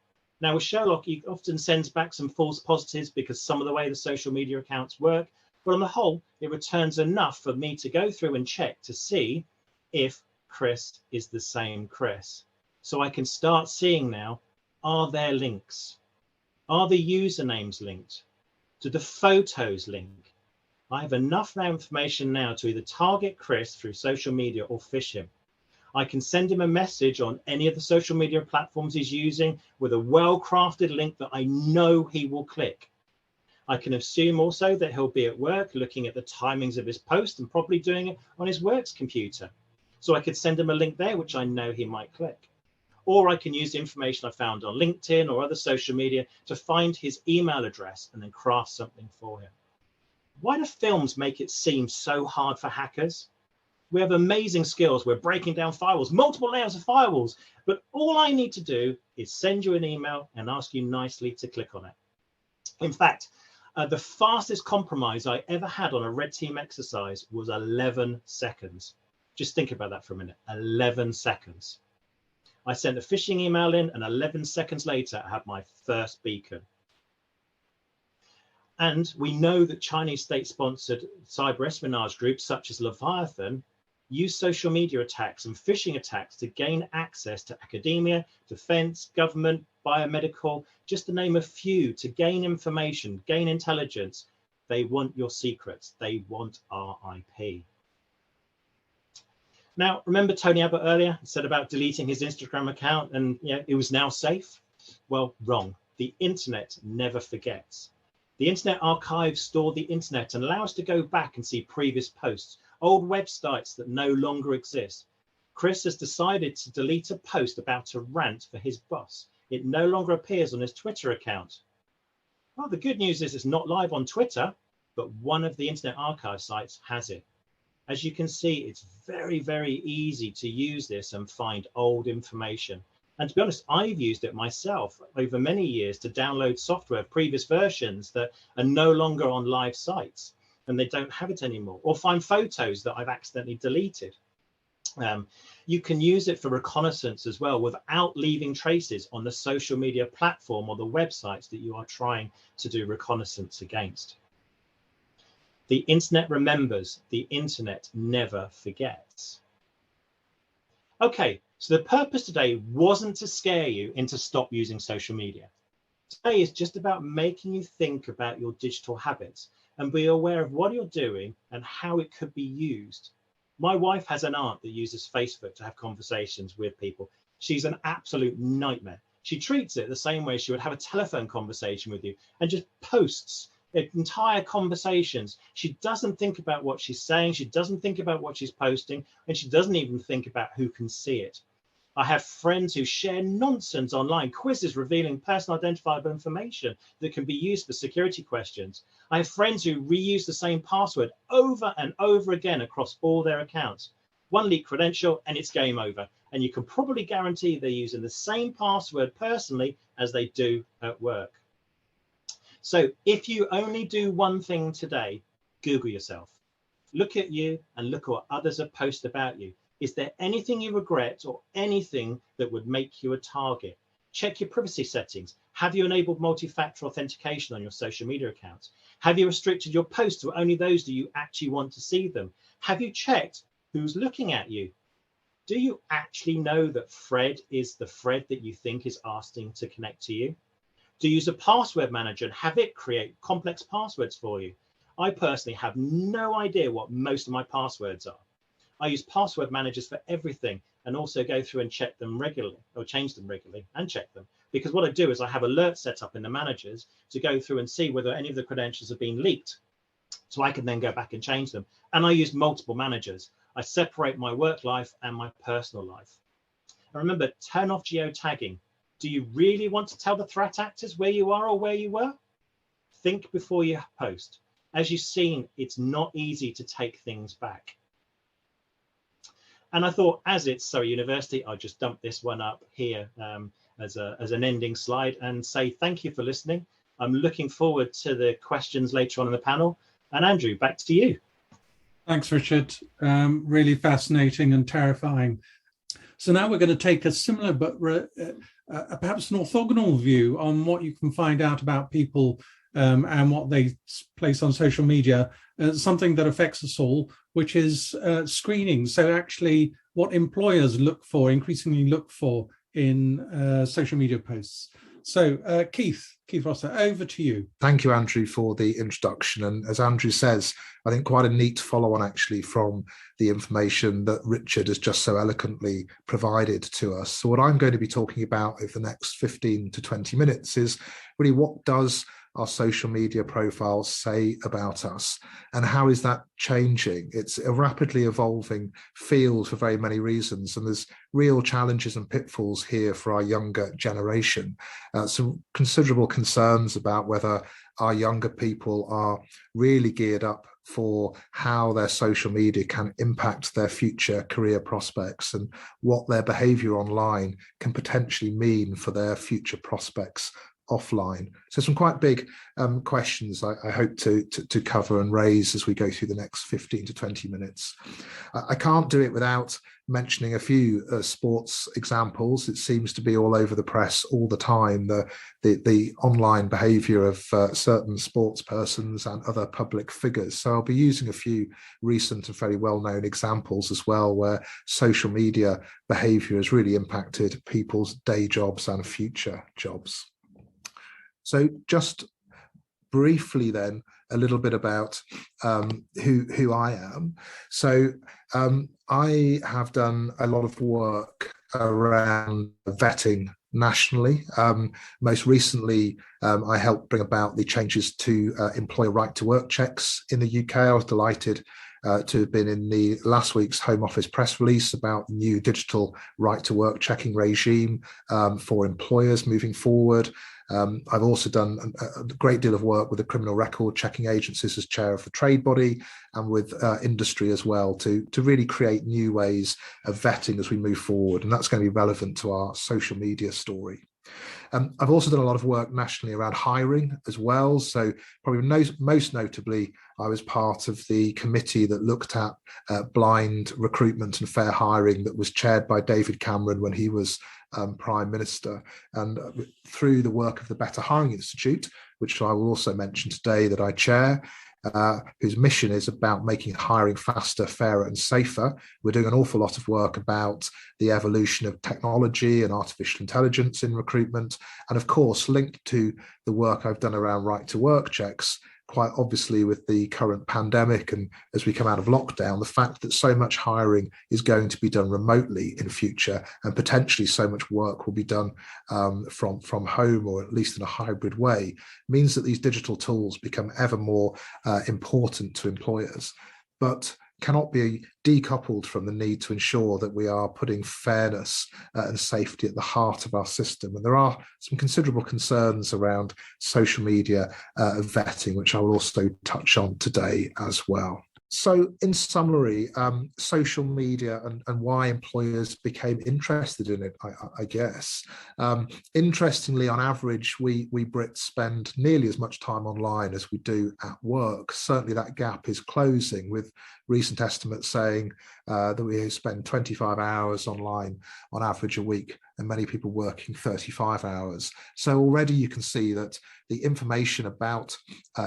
S6: Now with Sherlock, he often sends back some false positives because some of the way the social media accounts work, but on the whole, it returns enough for me to go through and check to see if Chris is the same Chris. So I can start seeing now, are there links? Are the usernames linked? Do the photos link? I have enough information now to either target Chris through social media or phish him. I can send him a message on any of the social media platforms he's using with a well-crafted link that I know he will click. I can assume also that he'll be at work looking at the timings of his post and probably doing it on his work's computer. So I could send him a link there, which I know he might click. Or I can use the information I found on LinkedIn or other social media to find his email address and then craft something for him. Why do films make it seem so hard for hackers? We have amazing skills. We're breaking down firewalls, multiple layers of firewalls. But all I need to do is send you an email and ask you nicely to click on it. In fact, the fastest compromise I ever had on a red team exercise was 11 seconds. Just think about that for a minute, 11 seconds. I sent a phishing email in and 11 seconds later, I had my first beacon. And we know that Chinese state-sponsored cyber espionage groups such as Leviathan use social media attacks and phishing attacks to gain access to academia, defense, government, biomedical, just to name a few, to gain information, gain intelligence. They want your secrets. They want our IP. Now, remember Tony Abbott earlier said about deleting his Instagram account and it was now safe? Well, wrong. The internet never forgets. The Internet Archive store the internet and allow us to go back and see previous posts, old websites that no longer exist. Chris has decided to delete a post about a rant for his boss. It no longer appears on his Twitter account. Well, the good news is it's not live on Twitter, but one of the Internet Archive sites has it. As you can see, it's very, very easy to use this and find old information. And to be honest, I've used it myself over many years to download software, previous versions that are no longer on live sites and they don't have it anymore, or find photos that I've accidentally deleted. You can use it for reconnaissance as well without leaving traces on the social media platform or the websites that you are trying to do reconnaissance against. The internet remembers, the internet never forgets. Okay, so the purpose today wasn't to scare you into stop using social media. Today is just about making you think about your digital habits and be aware of what you're doing and how it could be used. My wife has an aunt that uses Facebook to have conversations with people. She's an absolute nightmare. She treats it the same way she would have a telephone conversation with you and just posts entire conversations. She doesn't think about what she's saying. She doesn't think about what she's posting, and she doesn't even think about who can see it. I have friends who share nonsense online, quizzes revealing personal identifiable information that can be used for security questions. I have friends who reuse the same password over and over again across all their accounts. One leaked credential and it's game over. And you can probably guarantee they're using the same password personally as they do at work. So if you only do one thing today, Google yourself. Look at you and look at what others have posted about you. Is there anything you regret or anything that would make you a target? Check your privacy settings. Have you enabled multi-factor authentication on your social media accounts? Have you restricted your posts to only those that you actually want to see them? Have you checked who's looking at you? Do you actually know that Fred is the Fred that you think is asking to connect to you? Do you use a password manager and have it create complex passwords for you? I personally have no idea what most of my passwords are. I use password managers for everything and also go through and check them regularly or change them regularly and check them. Because what I do is I have alerts set up in the managers to go through and see whether any of the credentials have been leaked. So I can then go back and change them. And I use multiple managers. I separate my work life and my personal life. And remember, turn off geotagging. Do you really want to tell the threat actors where you are or where you were? Think before you post. As you've seen, it's not easy to take things back. And I thought, as it's Surrey University, I'll just dump this one up here as an ending slide and say thank you for listening. I'm looking forward to the questions later on in the panel. And Andrew, back to you.
S1: Thanks, Richard. Really fascinating and terrifying. So now we're going to take a similar but perhaps an orthogonal view on what you can find out about people and what they place on social media, something that affects us all, which is screening. So actually what employers increasingly look for in social media posts. So Keith Rosser, over to you.
S7: Thank you, Andrew, for the introduction. And as Andrew says, I think quite a neat follow-on actually from the information that Richard has just so eloquently provided to us. So what I'm going to be talking about over the next 15 to 20 minutes is really what does our social media profiles say about us, and how is that changing? It's a rapidly evolving field for very many reasons, and there's real challenges and pitfalls here for our younger generation. Some considerable concerns about whether our younger people are really geared up for how their social media can impact their future career prospects, and what their behavior online can potentially mean for their future prospects offline. So some quite big questions I hope to cover and raise as we go through the next 15 to 20 minutes. I can't do it without mentioning a few sports examples. It seems to be all over the press all the time, the online behavior of certain sports persons and other public figures. So I'll be using a few recent and very well-known examples as well, where social media behavior has really impacted people's day jobs and future jobs. So just briefly then, a little bit about who I am. So I have done a lot of work around vetting nationally. Most recently, I helped bring about the changes to employer right to work checks in the UK. I was delighted to have been in the last week's Home Office press release about the new digital right to work checking regime for employers moving forward. I've also done a great deal of work with the criminal record checking agencies as chair of the trade body, and with industry as well, to really create new ways of vetting as we move forward. And that's going to be relevant to our social media story. I've also done a lot of work nationally around hiring as well. So probably most notably, I was part of the committee that looked at blind recruitment and fair hiring that was chaired by David Cameron when he was Prime Minister. And through the work of the Better Hiring Institute, which I will also mention today that I chair, whose mission is about making hiring faster, fairer and safer. We're doing an awful lot of work about the evolution of technology and artificial intelligence in recruitment. And of course, linked to the work I've done around right to work checks, quite obviously with the current pandemic and as we come out of lockdown, the fact that so much hiring is going to be done remotely in future, and potentially so much work will be done from home, or at least in a hybrid way, means that these digital tools become ever more important to employers, but cannot be decoupled from the need to ensure that we are putting fairness and safety at the heart of our system. And there are some considerable concerns around social media vetting, which I will also touch on today as well. So in summary, social media and why employers became interested in it, I guess. Interestingly, on average, we Brits spend nearly as much time online as we do at work. Certainly that gap is closing, with recent estimates saying that we spend 25 hours online on average a week, and many people working 35 hours. So already you can see that the information about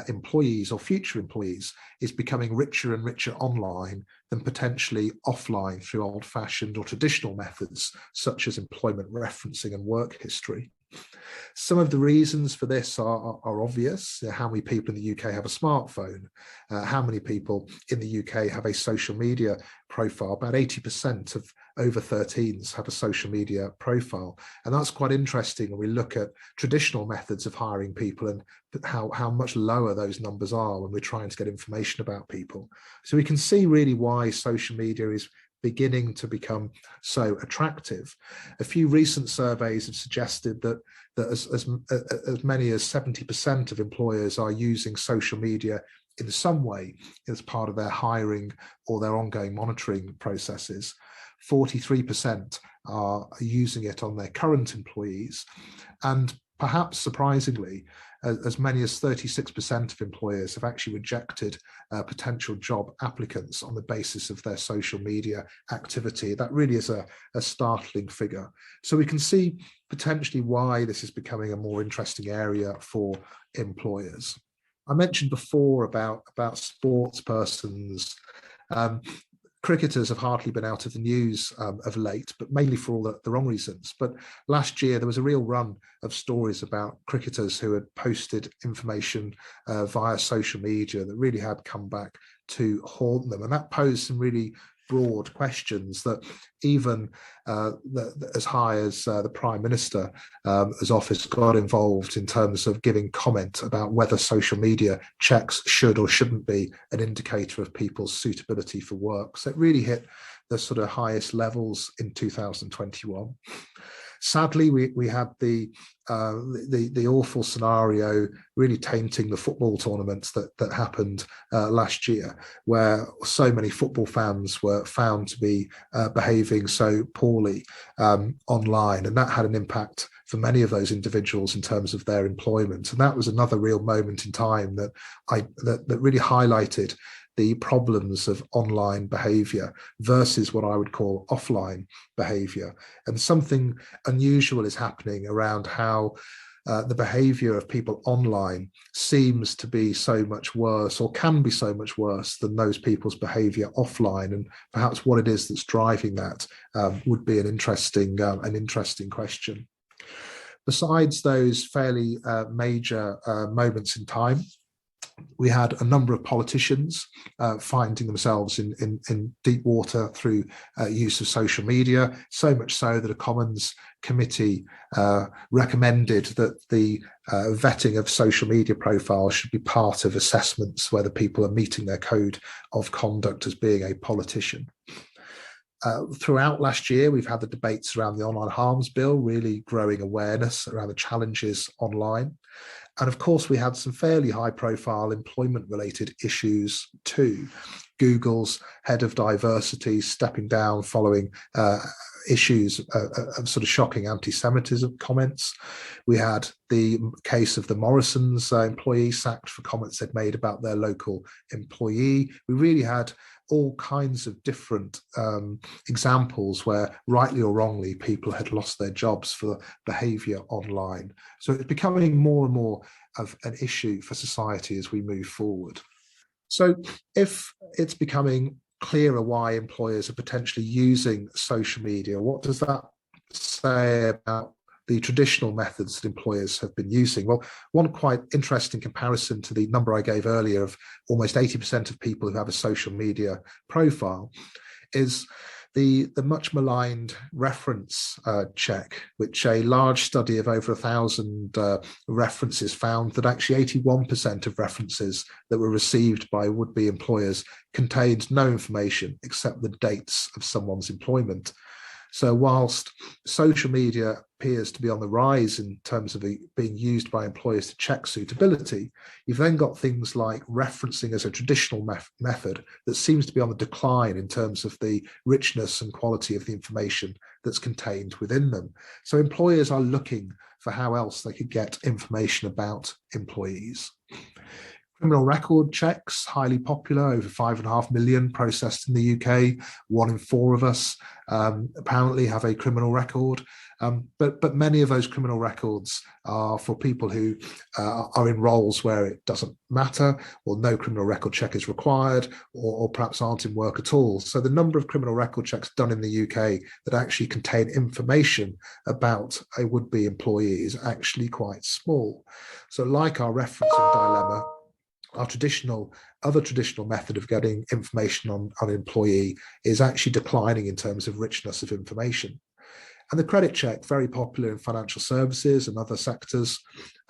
S7: employees or future employees is becoming richer and richer online than potentially offline through old-fashioned or traditional methods, such as employment referencing and work history. Some of the reasons for this are obvious. How many people in the UK have a smartphone? How many people in the UK have a social media profile? About 80% of over 13s have a social media profile. And that's quite interesting when we look at traditional methods of hiring people and how much lower those numbers are when we're trying to get information about people. So we can see really why social media is beginning to become so attractive. A few recent surveys have suggested that as many as 70% of employers are using social media in some way as part of their hiring or their ongoing monitoring processes. 43% are using it on their current employees, and perhaps surprisingly, as many as 36% of employers have actually rejected potential job applicants on the basis of their social media activity. That really is a startling figure. So we can see potentially why this is becoming a more interesting area for employers. I mentioned before about sports persons. cricketers have hardly been out of the news of late, but mainly for all the wrong reasons. But last year, there was a real run of stories about cricketers who had posted information via social media that really had come back to haunt them. And that posed some really broad questions that even as high as the Prime Minister's office got involved in terms of giving comment about whether social media checks should or shouldn't be an indicator of people's suitability for work. So it really hit the sort of highest levels in 2021. Sadly, we had the awful scenario really tainting the football tournaments that happened last year, where so many football fans were found to be behaving so poorly online, and that had an impact for many of those individuals in terms of their employment. And that was another real moment in time that really highlighted the problems of online behavior versus what I would call offline behavior. And something unusual is happening around how the behavior of people online seems to be so much worse, or can be so much worse, than those people's behavior offline. And perhaps what it is that's driving that would be an interesting question. Besides those fairly major moments in time, we had a number of politicians finding themselves in deep water through use of social media, so much so that a Commons committee recommended that the vetting of social media profiles should be part of assessments whether people are meeting their code of conduct as being a politician. Throughout last year, we've had the debates around the Online Harms Bill, really growing awareness around the challenges online. And of course, we had some fairly high-profile employment-related issues too. Google's head of diversity stepping down following issues of sort of shocking anti-Semitism comments. We had the case of the Morrisons employee sacked for comments they'd made about their local employee. We really had all kinds of different examples where, rightly or wrongly, people had lost their jobs for behaviour online. So it's becoming more and more of an issue for society as we move forward. So if it's becoming clearer why employers are potentially using social media, what does that say about the traditional methods that employers have been using? Well, one quite interesting comparison to the number I gave earlier of almost 80% of people who have a social media profile is the much maligned reference check, which a large study of over 1,000 references found that actually 81% of references that were received by would-be employers contained no information except the dates of someone's employment. So whilst social media appears to be on the rise in terms of being used by employers to check suitability, you've then got things like referencing as a traditional method that seems to be on the decline in terms of the richness and quality of the information that's contained within them. So employers are looking for how else they could get information about employees. Criminal record checks, highly popular, over 5.5 million processed in the UK. 1 in 4 of us apparently have a criminal record. But many of those criminal records are for people who are in roles where it doesn't matter, or no criminal record check is required, or perhaps aren't in work at all. So the number of criminal record checks done in the UK that actually contain information about a would-be employee is actually quite small. So like our referencing dilemma, our other traditional method of getting information on an employee is actually declining in terms of richness of information. And the credit check, very popular in financial services and other sectors.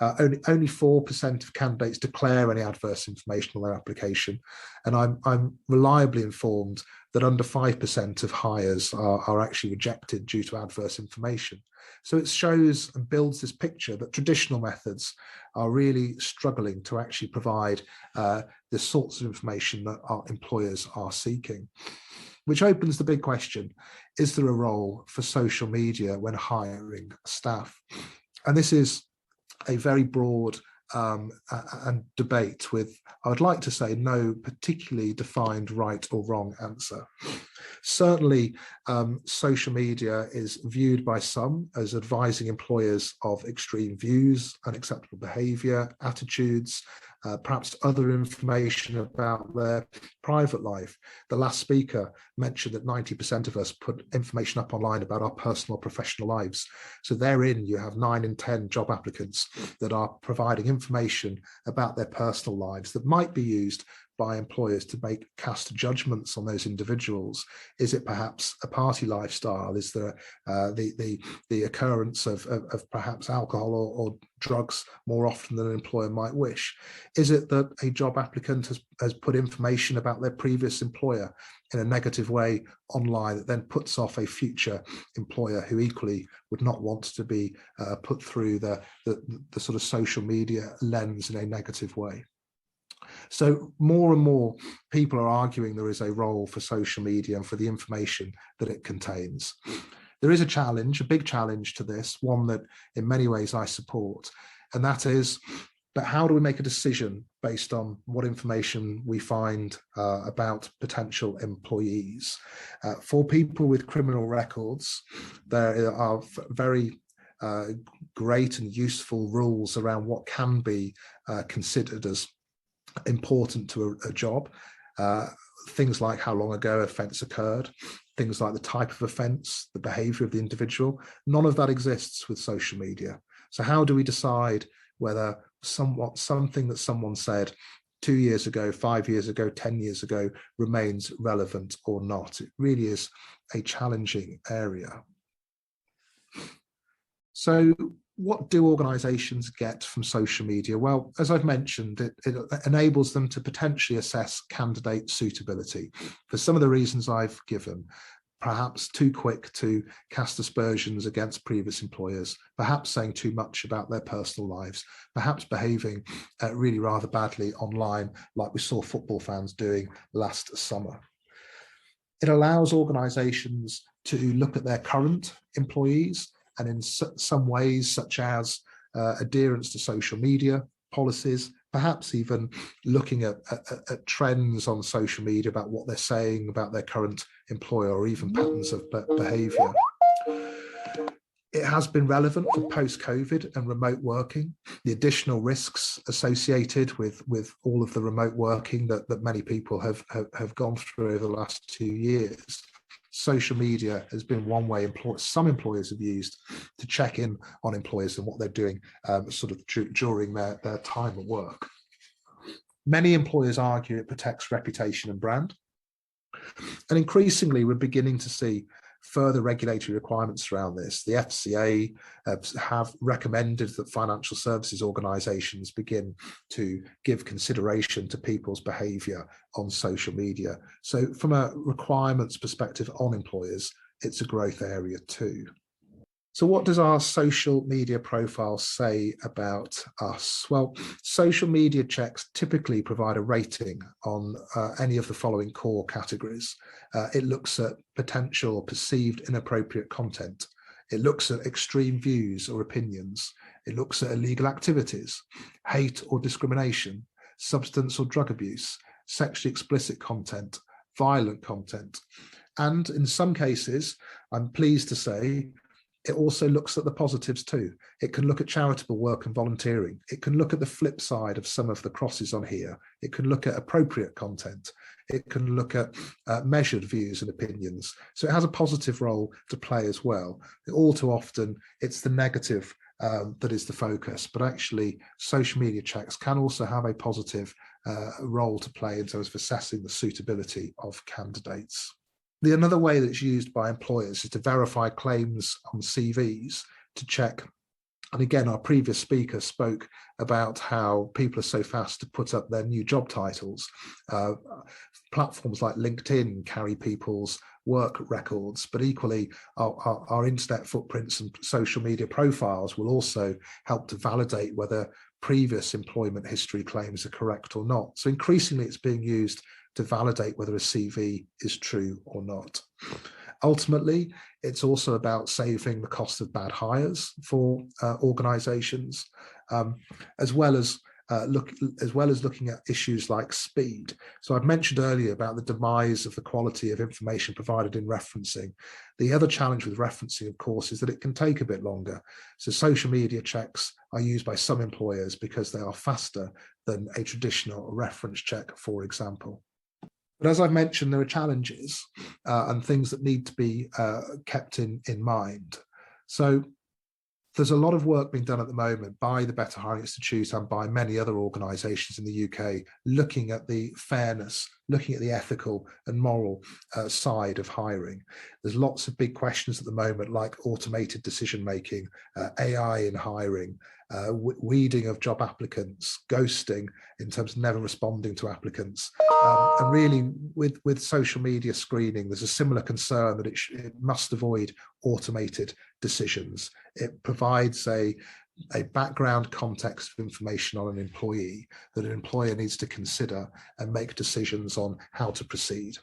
S7: Only 4% of candidates declare any adverse information on their application. And I'm reliably informed that under 5% of hires are actually rejected due to adverse information. So it shows and builds this picture that traditional methods are really struggling to actually provide the sorts of information that our employers are seeking. Which opens the big question, is there a role for social media when hiring staff? And this is a very broad and debate with, I would like to say, no particularly defined right or wrong answer. Certainly, social media is viewed by some as advising employers of extreme views, unacceptable behaviour, attitudes, perhaps other information about their private life. The last speaker mentioned that 90% of us put information up online about our personal or professional lives. So therein you have 9 in 10 job applicants that are providing information about their personal lives that might be used by employers to cast judgments on those individuals. Is it perhaps a party lifestyle? Is there the occurrence of perhaps alcohol or drugs more often than an employer might wish? Is it that a job applicant has put information about their previous employer in a negative way online that then puts off a future employer who equally would not want to be put through the sort of social media lens in a negative way? So more and more people are arguing there is a role for social media and for the information that it contains. There is a challenge, a big challenge to this, one that in many ways I support, and that is, but how do we make a decision based on what information we find about potential employees? For people with criminal records, there are very great and useful rules around what can be considered as important to a job. Things like how long ago offence occurred, things like the type of offence, the behaviour of the individual. None of that exists with social media. So how do we decide whether something that someone said 2 years ago, 5 years ago, 10 years ago remains relevant or not? It really is a challenging area. So what do organisations get from social media? Well, as I've mentioned, it enables them to potentially assess candidate suitability for some of the reasons I've given. Perhaps too quick to cast aspersions against previous employers, perhaps saying too much about their personal lives, perhaps behaving really rather badly online, like we saw football fans doing last summer. It allows organisations to look at their current employees, and in some ways, such as adherence to social media policies, perhaps even looking at trends on social media about what they're saying about their current employer, or even patterns of behaviour. It has been relevant for post-COVID and remote working, the additional risks associated with all of the remote working that many people have gone through over the last 2 years. Social media has been one way some employers have used to check in on employers and what they're doing sort of during their time at work. Many employers argue it protects reputation and brand. And increasingly, we're beginning to see further regulatory requirements around this. The FCA have recommended that financial services organisations begin to give consideration to people's behaviour on social media. So from a requirements perspective on employers, it's a growth area too. So what does our social media profile say about us? Well, social media checks typically provide a rating on any of the following core categories. It looks at potential or perceived inappropriate content. It looks at extreme views or opinions. It looks at illegal activities, hate or discrimination, substance or drug abuse, sexually explicit content, violent content. And in some cases, I'm pleased to say, it also looks at the positives too. It can look at charitable work and volunteering. It can look at the flip side of some of the crosses on here. It can look at appropriate content. It can look at measured views and opinions. So it has a positive role to play as well. All too often, it's the negative that is the focus, but actually social media checks can also have a positive role to play in terms of assessing the suitability of candidates. Another way that it's used by employers is to verify claims on CVs to check. And again, our previous speaker spoke about how people are so fast to put up their new job titles. Platforms like LinkedIn carry people's work records, but equally our internet footprints and social media profiles will also help to validate whether previous employment history claims are correct or not. So increasingly it's being used to validate whether a CV is true or not. Ultimately, it's also about saving the cost of bad hires for organisations, as well as looking at issues like speed. So I've mentioned earlier about the demise of the quality of information provided in referencing. The other challenge with referencing, of course, is that it can take a bit longer. So social media checks are used by some employers because they are faster than a traditional reference check, for example. But as I've mentioned, there are challenges and things that need to be kept in mind. So there's a lot of work being done at the moment by the Better Hiring Institute and by many other organisations in the UK, looking at the fairness, looking at the ethical and moral side of hiring. There's lots of big questions at the moment, like automated decision making, AI in hiring, weeding of job applicants, ghosting in terms of never responding to applicants. And really with social media screening, there's a similar concern that it must avoid automated decisions. It provides a background context of information on an employee that an employer needs to consider and make decisions on how to proceed.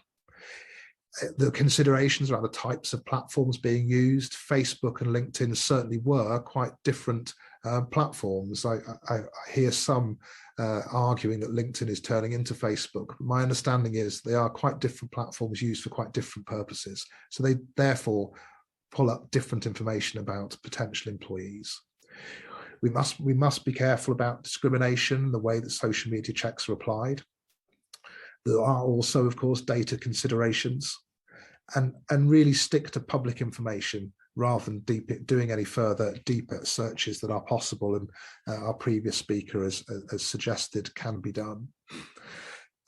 S7: The considerations around the types of platforms being used, Facebook and LinkedIn certainly were quite different platforms. I hear some arguing that LinkedIn is turning into Facebook. My understanding is they are quite different platforms used for quite different purposes. So they therefore pull up different information about potential employees. We must be careful about discrimination, the way that social media checks are applied. There are also, of course, data considerations, and really stick to public information rather than doing any further deeper searches that are possible, and our previous speaker has suggested can be done.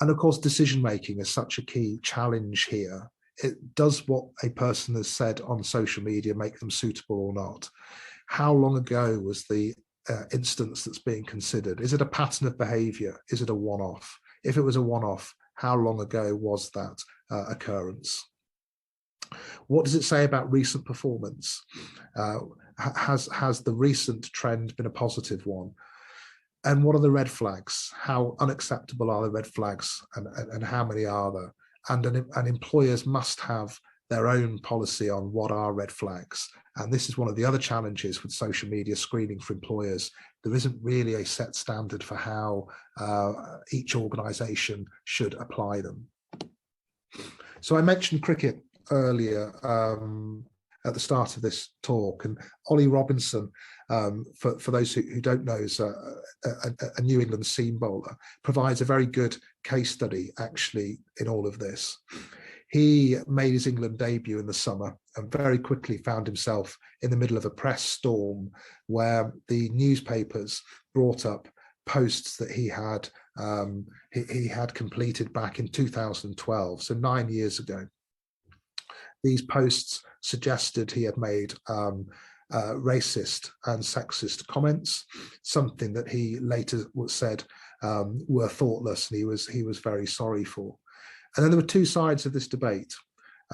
S7: And of course, decision making is such a key challenge here. Does what a person has said on social media make them suitable or not? How long ago was the instance that's being considered? Is it a pattern of behavior? Is it a one-off? If it was a one-off, how long ago was that occurrence? What does it say about recent performance? Has the recent trend been a positive one? And what are the red flags? How unacceptable are the red flags, and how many are there? And employers must have their own policy on what are red flags. And this is one of the other challenges with social media screening for employers. There isn't really a set standard for how each organisation should apply them. So I mentioned cricket earlier at the start of this talk, and Ollie Robinson, for those who don't know, is a New England seam bowler, provides a very good case study actually in all of this. He made his England debut in the summer and very quickly found himself in the middle of a press storm where the newspapers brought up posts that he had completed back in 2012, so 9 years ago. These posts suggested he had made racist and sexist comments, something that he later said were thoughtless, and he was very sorry for. And then there were two sides of this debate,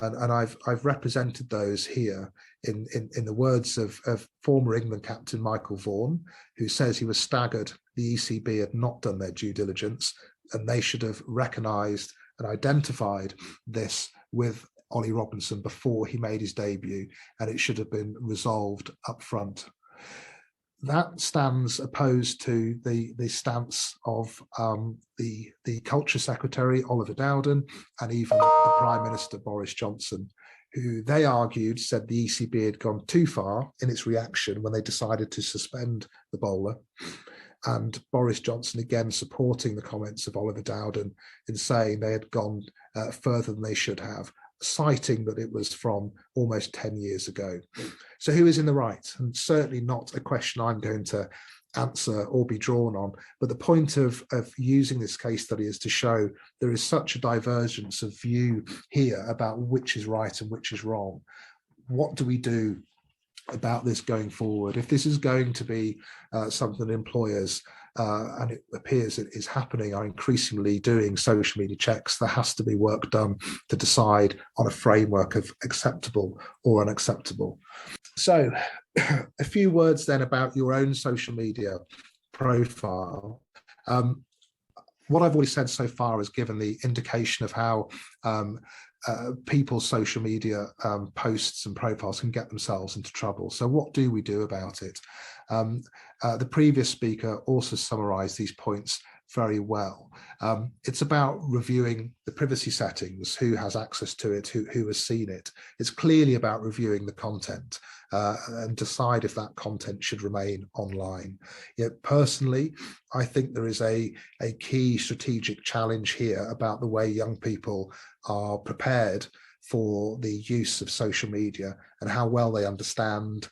S7: and I've represented those here in the words of former England captain Michael Vaughan, who says he was staggered the ECB had not done their due diligence, and they should have recognised and identified this with Ollie Robinson before he made his debut, and it should have been resolved up front. That stands opposed to the stance of the Culture Secretary, Oliver Dowden, and even the Prime Minister, Boris Johnson, who they argued said the ECB had gone too far in its reaction when they decided to suspend the bowler. And Boris Johnson again supporting the comments of Oliver Dowden in saying they had gone further than they should have, citing that it was from almost 10 years ago. So who is in the right? And certainly not a question I'm going to answer or be drawn on, but the point of using this case study is to show there is such a divergence of view here about which is right and which is wrong. What do we do about this going forward? If this is going to be something that employers, and it appears it is happening, are increasingly doing social media checks, there has to be work done to decide on a framework of acceptable or unacceptable. So a few words then about your own social media profile. What I've already said so far has given the indication of how people's social media posts and profiles can get themselves into trouble. So what do we do about it? The previous speaker also summarised these points very well. It's about reviewing the privacy settings, who has access to it, who has seen it. It's clearly about reviewing the content and decide if that content should remain online. Yet personally, I think there is a key strategic challenge here about the way young people are prepared for the use of social media and how well they understand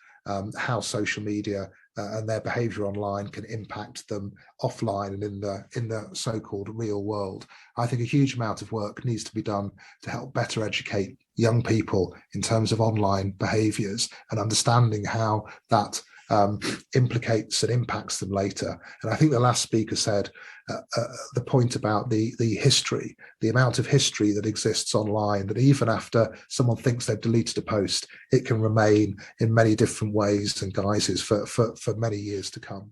S7: how social media and their behavior online can impact them offline and in the so-called real world. I think a huge amount of work needs to be done to help better educate young people in terms of online behaviors and understanding how that implicates and impacts them later. And I think the last speaker said the point about the history, the amount of history that exists online, that even after someone thinks they've deleted a post, it can remain in many different ways and guises for many years to come.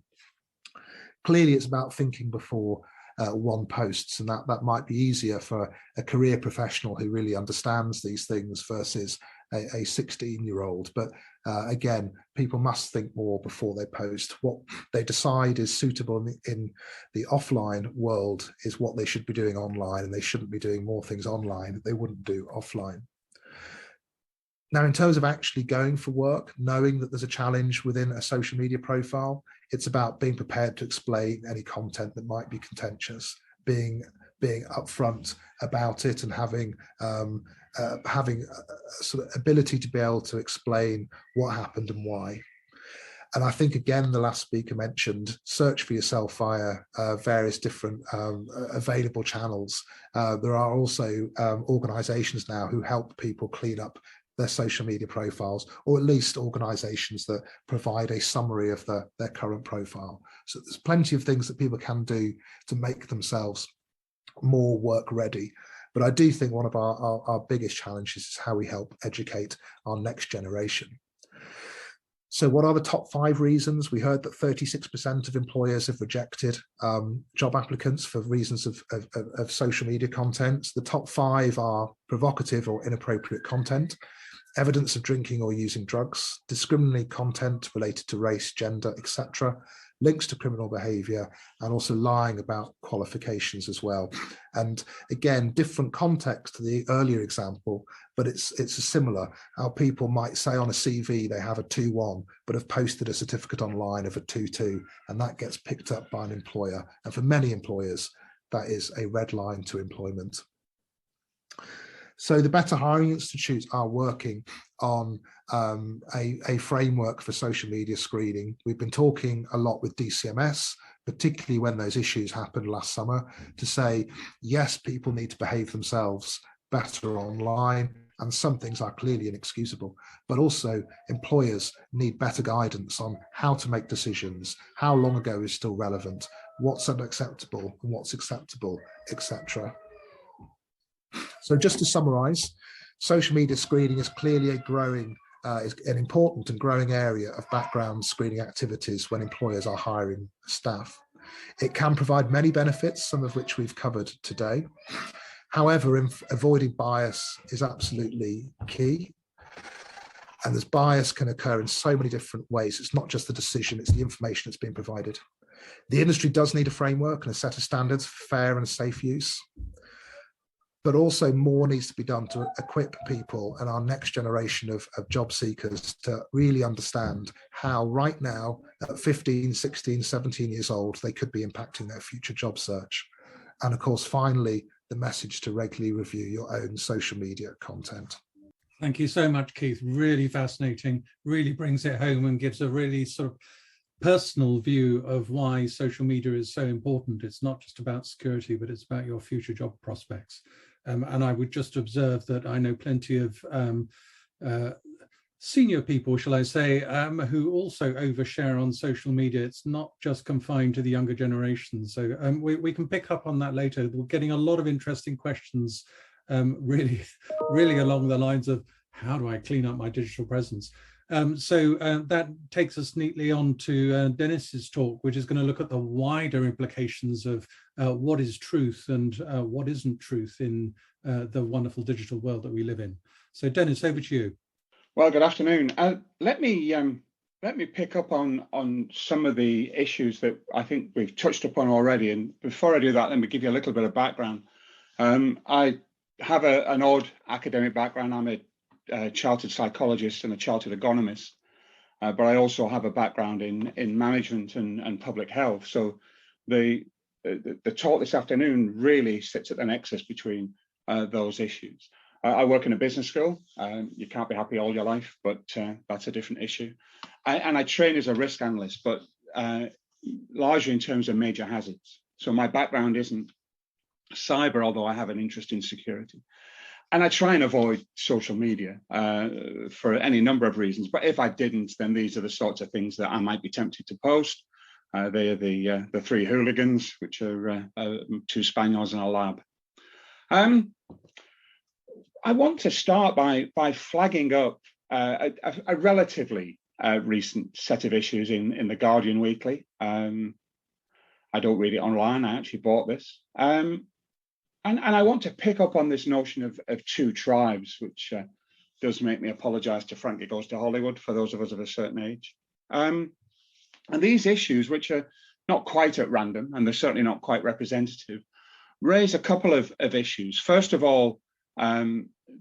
S7: Clearly, it's about thinking before one posts, and that might be easier for a career professional who really understands these things versus a 16-year-old. But again, people must think more before they post. What they decide is suitable in the offline world is what they should be doing online, and they shouldn't be doing more things online that they wouldn't do offline. Now, in terms of actually going for work, knowing that there's a challenge within a social media profile, it's about being prepared to explain any content that might be contentious, being upfront about it, and having a sort of ability to be able to explain what happened and why. And I think, again, the last speaker mentioned search for yourself via various different available channels. There are also organizations now who help people clean up their social media profiles, or at least organizations that provide a summary of their current profile. So there's plenty of things that people can do to make themselves more work ready. But I do think one of our biggest challenges is how we help educate our next generation. So what are the top 5 reasons? We heard that 36% of employers have rejected job applicants for reasons of social media content. The top 5 are provocative or inappropriate content, evidence of drinking or using drugs, discriminatory content related to race, gender, etc., links to criminal behavior, and also lying about qualifications as well. And again, different context to the earlier example, but it's similar. How people might say on a CV they have a 2-1, but have posted a certificate online of a 2-2, and that gets picked up by an employer. And for many employers, that is a red line to employment. So the Better Hiring Institute are working on a framework for social media screening. We've been talking a lot with DCMS, particularly when those issues happened last summer, to say, yes, people need to behave themselves better online, and some things are clearly inexcusable, but also employers need better guidance on how to make decisions, how long ago is still relevant, what's unacceptable and what's acceptable, etc. So just to summarize, social media screening is clearly is an important and growing area of background screening activities when employers are hiring staff. It can provide many benefits, some of which we've covered today. However, avoiding bias is absolutely key. And this bias can occur in so many different ways. It's not just the decision, it's the information that's being provided. The industry does need a framework and a set of standards for fair and safe use. But also more needs to be done to equip people and our next generation of job seekers to really understand how right now at 15, 16, 17 years old, they could be impacting their future job search. And of course, finally, the message to regularly review your own social media content.
S1: Thank you so much, Keith. Really fascinating, really brings it home and gives a really sort of personal view of why social media is so important. It's not just about security, but it's about your future job prospects. And I would just observe that I know plenty of senior people, shall I say, who also overshare on social media. It's not just confined to the younger generation. So we can pick up on that later. We're getting a lot of interesting questions, really along the lines of how do I clean up my digital presence? So that takes us neatly on to Dennis's talk, which is going to look at the wider implications of what is truth and what isn't truth in the wonderful digital world that we live in. So Dennis, over to you.
S8: Well, good afternoon. Let me let me pick up on some of the issues that I think we've touched upon already. And before I do that, let me give you a little bit of background. I have an odd academic background. I'm a chartered psychologist and a chartered agronomist, but I also have a background in management and public health. So the talk this afternoon really sits at the nexus between those issues. I work in a business school. You can't be happy all your life, but that's a different issue. And I train as a risk analyst, but largely in terms of major hazards. So my background isn't cyber, although I have an interest in security. And I try and avoid social media for any number of reasons. But if I didn't, then these are the sorts of things that I might be tempted to post. They are the three hooligans, which are two spaniels and a lab. I want to start by flagging up a relatively recent set of issues in the Guardian Weekly. I don't read it online. I actually bought this. And I want to pick up on this notion of two tribes, which does make me apologize to Frankie Goes to Hollywood for those of us of a certain age. And these issues, which are not quite at random, and they're certainly not quite representative, raise a couple of issues. First of all,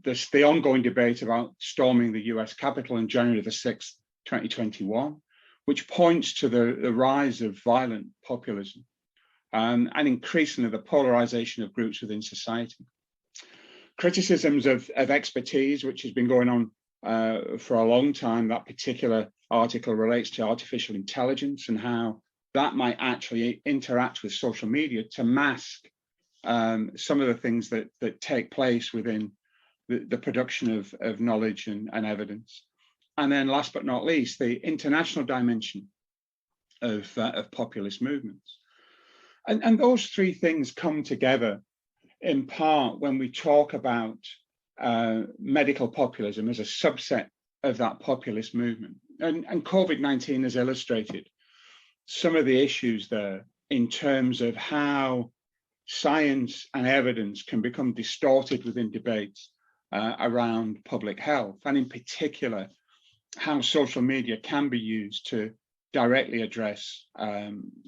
S8: there's the ongoing debate about storming the US Capitol on January the 6th, 2021, which points to the rise of violent populism and increasingly the polarization of groups within society. Criticisms of expertise, which has been going on for a long time. That particular article relates to artificial intelligence and how that might actually interact with social media to mask some of the things that take place within the production of knowledge and evidence. And then last but not least, the international dimension of populist movements. And those three things come together in part when we talk about medical populism as a subset of that populist movement. And COVID-19 has illustrated some of the issues there in terms of how science and evidence can become distorted within debates around public health, and in particular, how social media can be used to directly address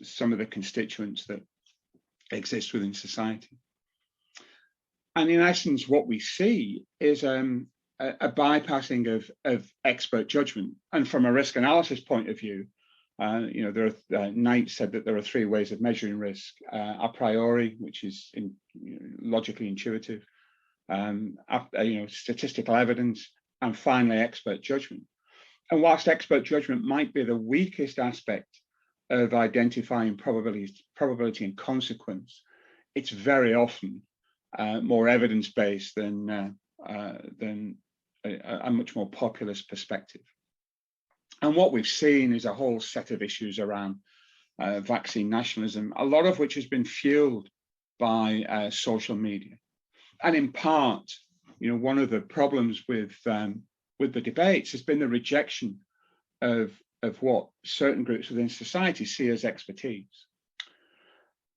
S8: some of the constituents that exist within society. And in essence, what we see is a bypassing of expert judgment. And from a risk analysis point of view, there are, Knight said that there are three ways of measuring risk: a priori, which is logically intuitive, statistical evidence, and finally expert judgment. And whilst expert judgment might be the weakest aspect of identifying probability and consequence, it's very often more evidence-based than a much more populist perspective. And what we've seen is a whole set of issues around vaccine nationalism, a lot of which has been fueled by social media. And in part, one of the problems with the debates has been the rejection of what certain groups within society see as expertise.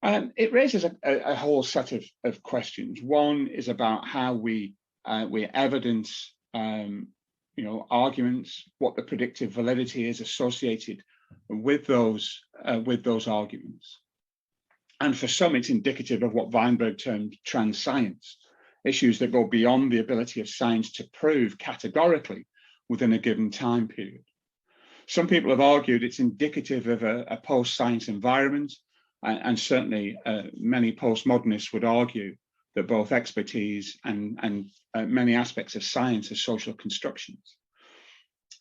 S8: And it raises a whole set of questions. One is about how we evidence arguments, what the predictive validity is associated with those arguments. And for some, it's indicative of what Weinberg termed trans science, issues that go beyond the ability of science to prove categorically within a given time period. Some people have argued it's indicative of a post-science environment, and certainly many postmodernists would argue that both expertise and many aspects of science are social constructions.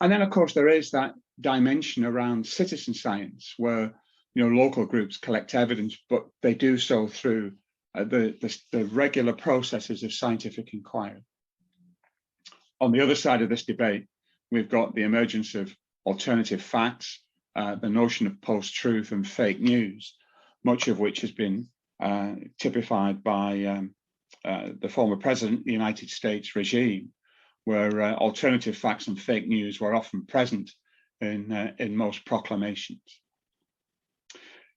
S8: And then, of course, there is that dimension around citizen science where local groups collect evidence, but they do so through the regular processes of scientific inquiry. On the other side of this debate, we've got the emergence of alternative facts, the notion of post-truth and fake news, much of which has been typified by the former president of the United States regime, where alternative facts and fake news were often present in most proclamations.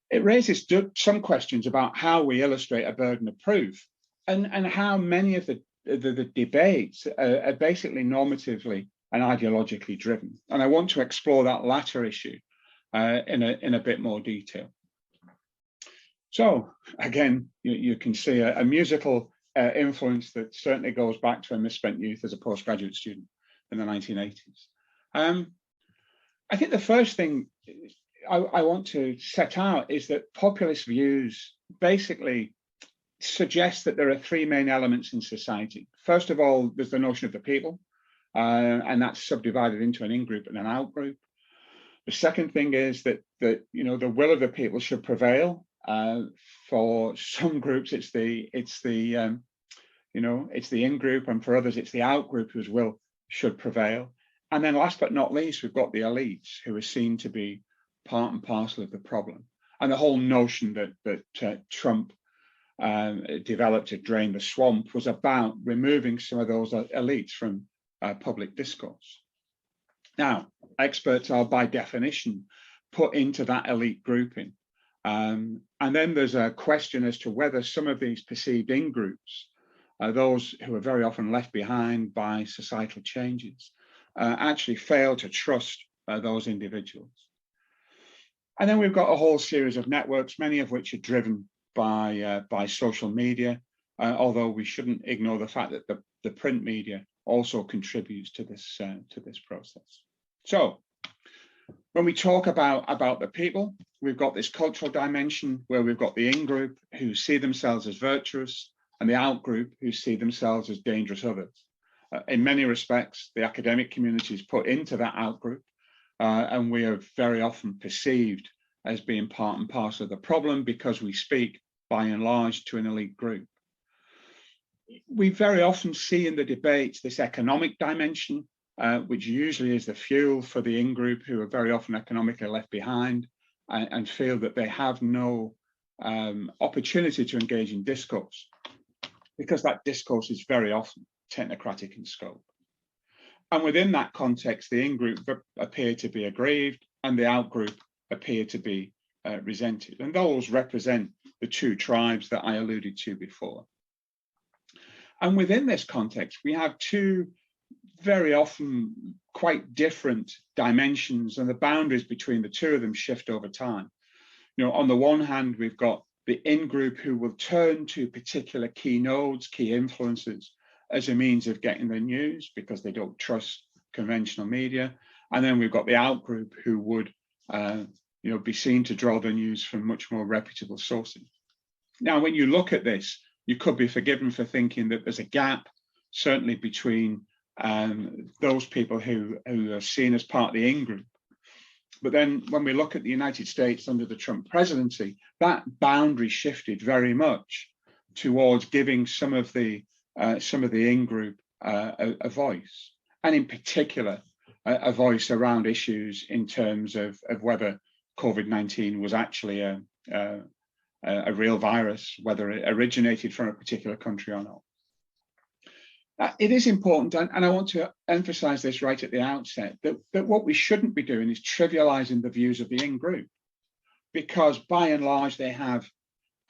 S8: It raises some questions about how we illustrate a burden of proof and how many of the debates are basically normatively and ideologically driven. And I want to explore that latter issue in a bit more detail. So again, you can see a musical influence that certainly goes back to a misspent youth as a postgraduate student in the 1980s. I think the first thing I want to set out is that populist views basically suggest that there are three main elements in society. First of all, there's the notion of the people, and that's subdivided into an in-group and an out-group. The second thing is that the will of the people should prevail. For some groups, it's the in-group, and for others, it's the out-group whose will should prevail. And then last but not least, we've got the elites who are seen to be part and parcel of the problem. And the whole notion that Trump developed to drain the swamp was about removing some of those elites from public discourse. Now, experts are by definition put into that elite grouping. And then there's a question as to whether some of these perceived in-groups, those who are very often left behind by societal changes, actually fail to trust those individuals. And then we've got a whole series of networks, many of which are driven by social media, although we shouldn't ignore the fact that the print media also contributes to this process. So when we talk about the people, we've got this cultural dimension where we've got the in-group who see themselves as virtuous and the out-group who see themselves as dangerous others. In many respects, the academic community is put into that out-group, and we are very often perceived as being part and parcel of the problem because we speak by and large to an elite group. We very often see in the debates this economic dimension, which usually is the fuel for the in-group who are very often economically left behind and feel that they have no opportunity to engage in discourse because that discourse is very often technocratic in scope. And within that context, the in-group appear to be aggrieved and the out-group appear to be resented. And those represent the two tribes that I alluded to before. And within this context, we have two very often quite different dimensions, and the boundaries between the two of them shift over time. On the one hand, we've got the in-group who will turn to particular key nodes, key influences as a means of getting their news because they don't trust conventional media. And then we've got the out-group who would be seen to draw their news from much more reputable sources. Now, when you look at this, you could be forgiven for thinking that there's a gap, certainly between those people who are seen as part of the in-group. But then when we look at the United States under the Trump presidency, that boundary shifted very much towards giving some of the in-group a voice, and in particular, a voice around issues in terms of whether COVID-19 was actually a real virus, whether it originated from a particular country or not. It is important, and I want to emphasize this right at the outset, that what we shouldn't be doing is trivializing the views of the in-group, because by and large, they have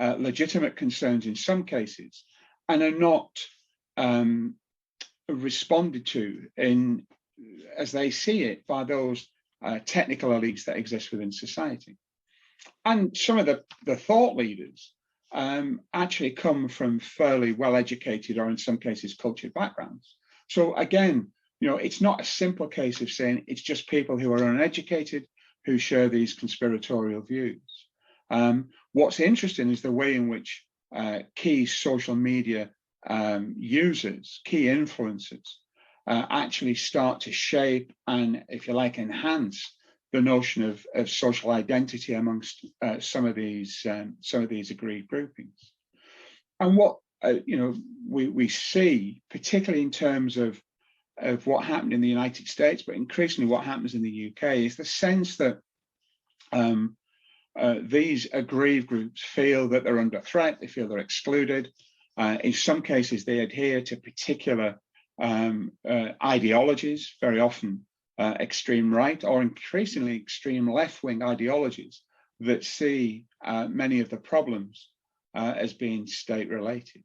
S8: legitimate concerns in some cases and are not responded to as they see it by those technical elites that exist within society. And some of the thought leaders actually come from fairly well-educated or in some cases cultured backgrounds. So again, it's not a simple case of saying it's just people who are uneducated who share these conspiratorial views. What's interesting is the way in which key social media users, key influencers, actually start to shape and, if you like, enhance the notion of social identity amongst some of these agreed groupings. And what we see, particularly in terms of what happened in the United States, but increasingly what happens in the UK, is the sense that these aggrieved groups feel that they're under threat, they feel they're excluded. In some cases, they adhere to particular ideologies, very often extreme right or increasingly extreme left-wing ideologies that see many of the problems as being state-related.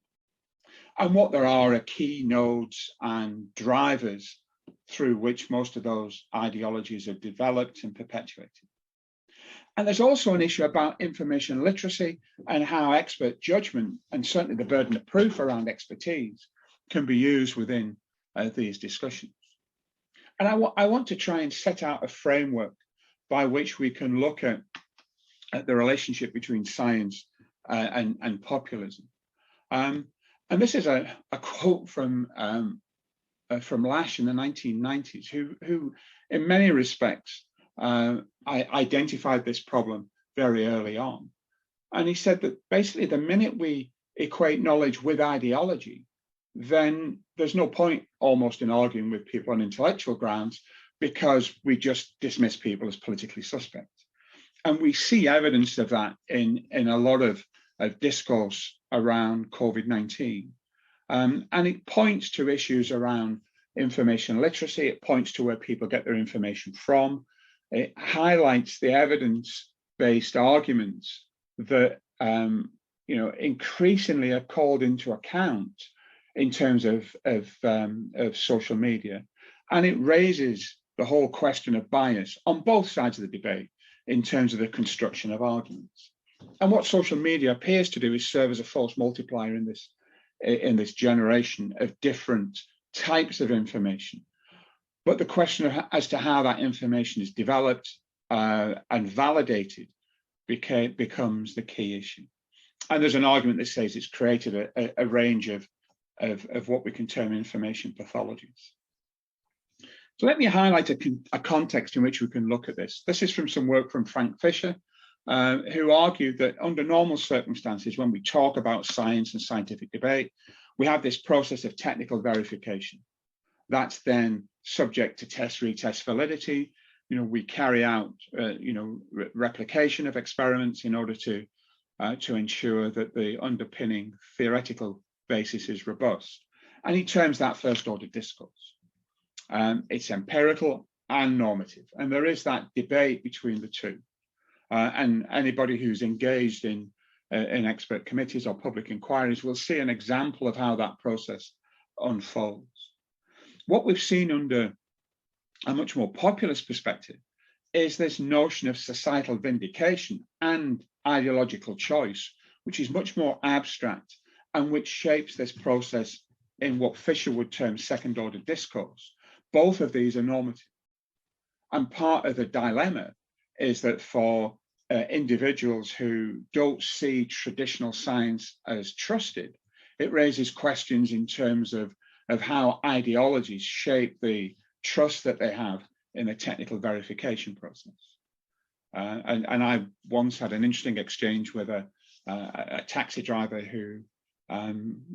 S8: And what there are key nodes and drivers through which most of those ideologies are developed and perpetuated. And there's also an issue about information literacy and how expert judgment, and certainly the burden of proof around expertise, can be used within these discussions. And I want to try and set out a framework by which we can look at the relationship between science and populism. And this is a quote from Lasch in the 1990s, who in many respects, I identified this problem very early on. And he said that basically the minute we equate knowledge with ideology, then there's no point almost in arguing with people on intellectual grounds, because we just dismiss people as politically suspect. And we see evidence of that in a lot of discourse around COVID-19. And it points to issues around information literacy. It points to where people get their information from. It highlights the evidence-based arguments that increasingly are called into account in terms of social media, and it raises the whole question of bias on both sides of the debate in terms of the construction of arguments. And what social media appears to do is serve as a force multiplier in this generation of different types of information. But the question as to how that information is developed and validated becomes the key issue. And there's an argument that says it's created a range of what we can term information pathologies. So let me highlight a context in which we can look at this. This is from some work from Frank Fisher, who argued that under normal circumstances, when we talk about science and scientific debate, we have this process of technical verification. That's then subject to test, retest validity. We carry out, replication of experiments in order to ensure that the underpinning theoretical basis is robust. And he terms that first order discourse. It's empirical and normative. And there is that debate between the two. And anybody who's engaged in expert committees or public inquiries will see an example of how that process unfolds. What we've seen under a much more populist perspective is this notion of societal vindication and ideological choice, which is much more abstract and which shapes this process in what Fisher would term second order discourse. Both of these are normative. And part of the dilemma is that for individuals who don't see traditional science as trusted, it raises questions in terms of how ideologies shape the trust that they have in the technical verification process. And I once had an interesting exchange with a taxi driver who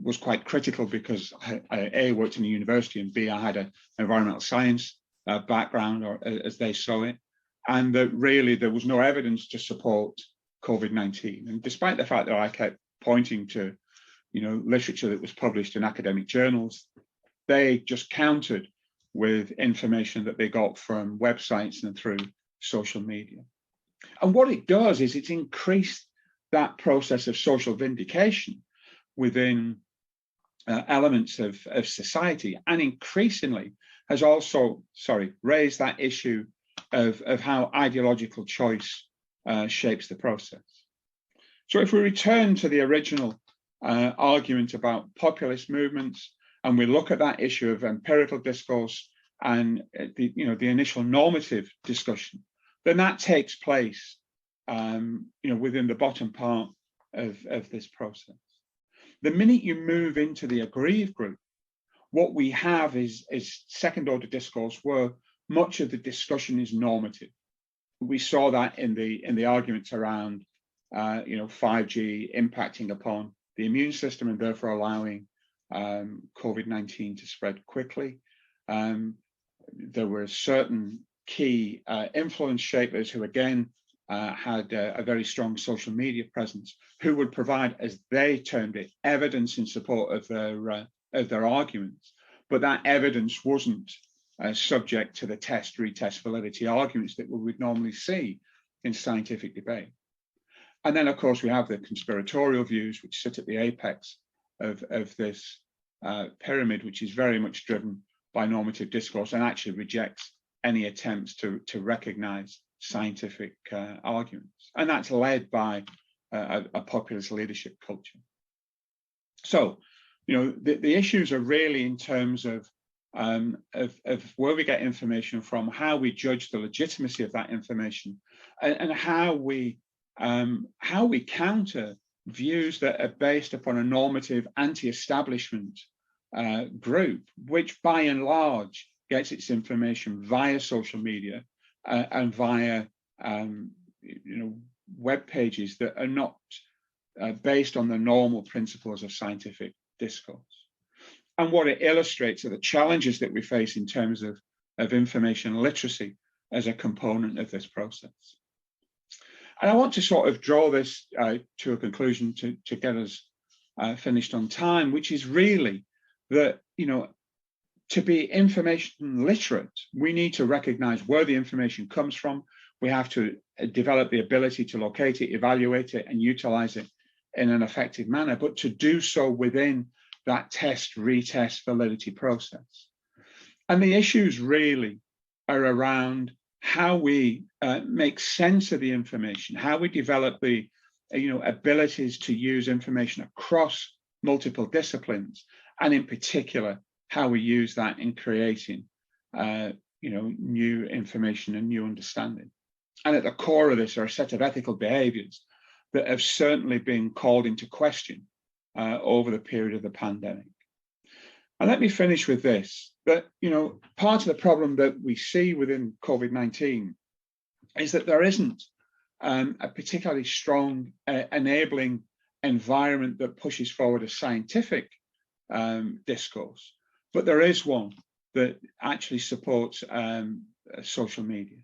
S8: was quite critical because I A, worked in a university, and B, I had an environmental science background, or as they saw it, and that really there was no evidence to support COVID-19. And despite the fact that I kept pointing to, literature that was published in academic journals, they just countered with information that they got from websites and through social media. And what it does is it's increased that process of social vindication within elements of society, and increasingly has also, raised that issue of how ideological choice shapes the process. So if we return to the original argument about populist movements, and we look at that issue of empirical discourse and the initial normative discussion, then that takes place within the bottom part of this process. The minute you move into the aggrieved group, what we have is second order discourse where much of the discussion is normative. We saw that in the arguments around 5G impacting upon the immune system and therefore allowing COVID-19 to spread quickly. There were certain key influence shapers who again had a very strong social media presence, who would provide, as they termed it, evidence in support of their arguments. But that evidence wasn't subject to the test, retest validity arguments that we would normally see in scientific debate. And then, of course, we have the conspiratorial views, which sit at the apex of this pyramid, which is very much driven by normative discourse and actually rejects any attempts to recognize scientific arguments. And that's led by a populist leadership culture. So, the issues are really in terms of where we get information from, how we judge the legitimacy of that information, and how we counter views that are based upon a normative anti-establishment group, which by and large gets its information via social media and via web pages that are not based on the normal principles of scientific discourse. And what it illustrates are the challenges that we face in terms of information literacy as a component of this process. And I want to sort of draw this to a conclusion to get us finished on time, which is really that, to be information literate, we need to recognize where the information comes from. We have to develop the ability to locate it, evaluate it, and utilize it in an effective manner, but to do so within that test, retest validity process. And the issues really are around how we make sense of the information, how we develop the abilities to use information across multiple disciplines, and in particular, how we use that in creating new information and new understanding. And at the core of this are a set of ethical behaviors that have certainly been called into question over the period of the pandemic. And let me finish with this, that, part of the problem that we see within COVID-19 is that there isn't a particularly strong enabling environment that pushes forward a scientific discourse, but there is one that actually supports social media.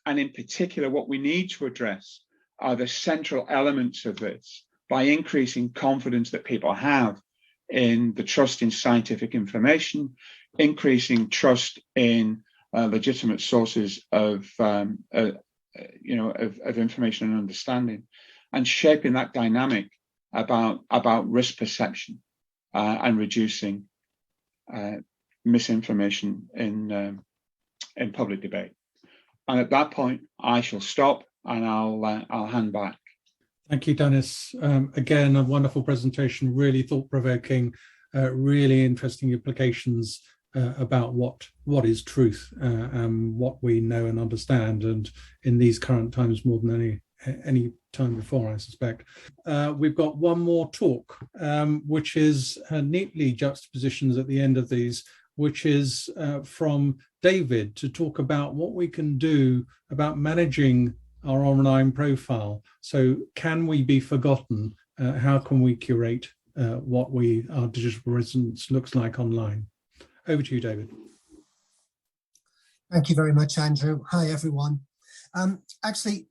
S8: And in particular, what we need to address are the central elements of this by increasing confidence that people have in the trust in scientific information, increasing trust in legitimate sources of information and understanding, and shaping that dynamic about risk perception and reducing misinformation in public debate. And at that point, I shall stop and I'll hand back.
S1: Thank you, Dennis. Again, a wonderful presentation, really thought-provoking, really interesting implications about what is truth, what we know and understand, and in these current times more than any time before, I suspect. We've got one more talk, which is neatly juxtapositions at the end of these, which is from David to talk about what we can do about managing our online profile. So can we be forgotten? How can we curate what our digital presence looks like online? Over to you, David.
S9: Thank you very much, Andrew. Hi, everyone. Actually,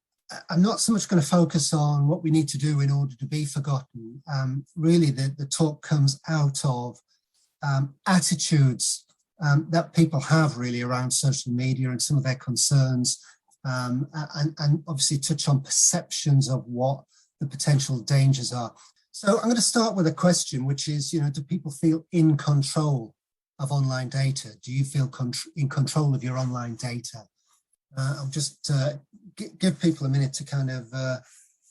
S9: I'm not so much going to focus on what we need to do in order to be forgotten. Really, the talk comes out of attitudes that people have really around social media and some of their concerns, and obviously touch on perceptions of what the potential dangers are. So I'm going to start with a question, which is, do people feel in control of online data? Do you feel in control of your online data? I'll just give people a minute to kind of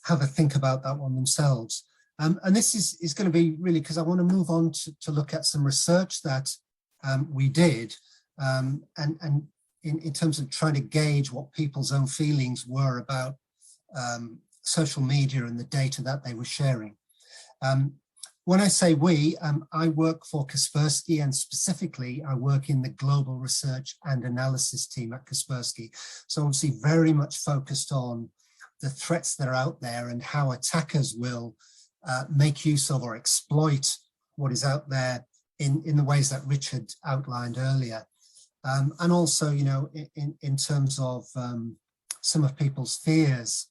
S9: have a think about that one themselves. And this is going to be really because I want to move on to look at some research that we did, and in terms of trying to gauge what people's own feelings were about social media and the data that they were sharing. When I say we, I work for Kaspersky, and specifically I work in the global research and analysis team at Kaspersky. So obviously very much focused on the threats that are out there and how attackers will make use of or exploit what is out there in the ways that Richard outlined earlier. And also, in terms of some of people's fears,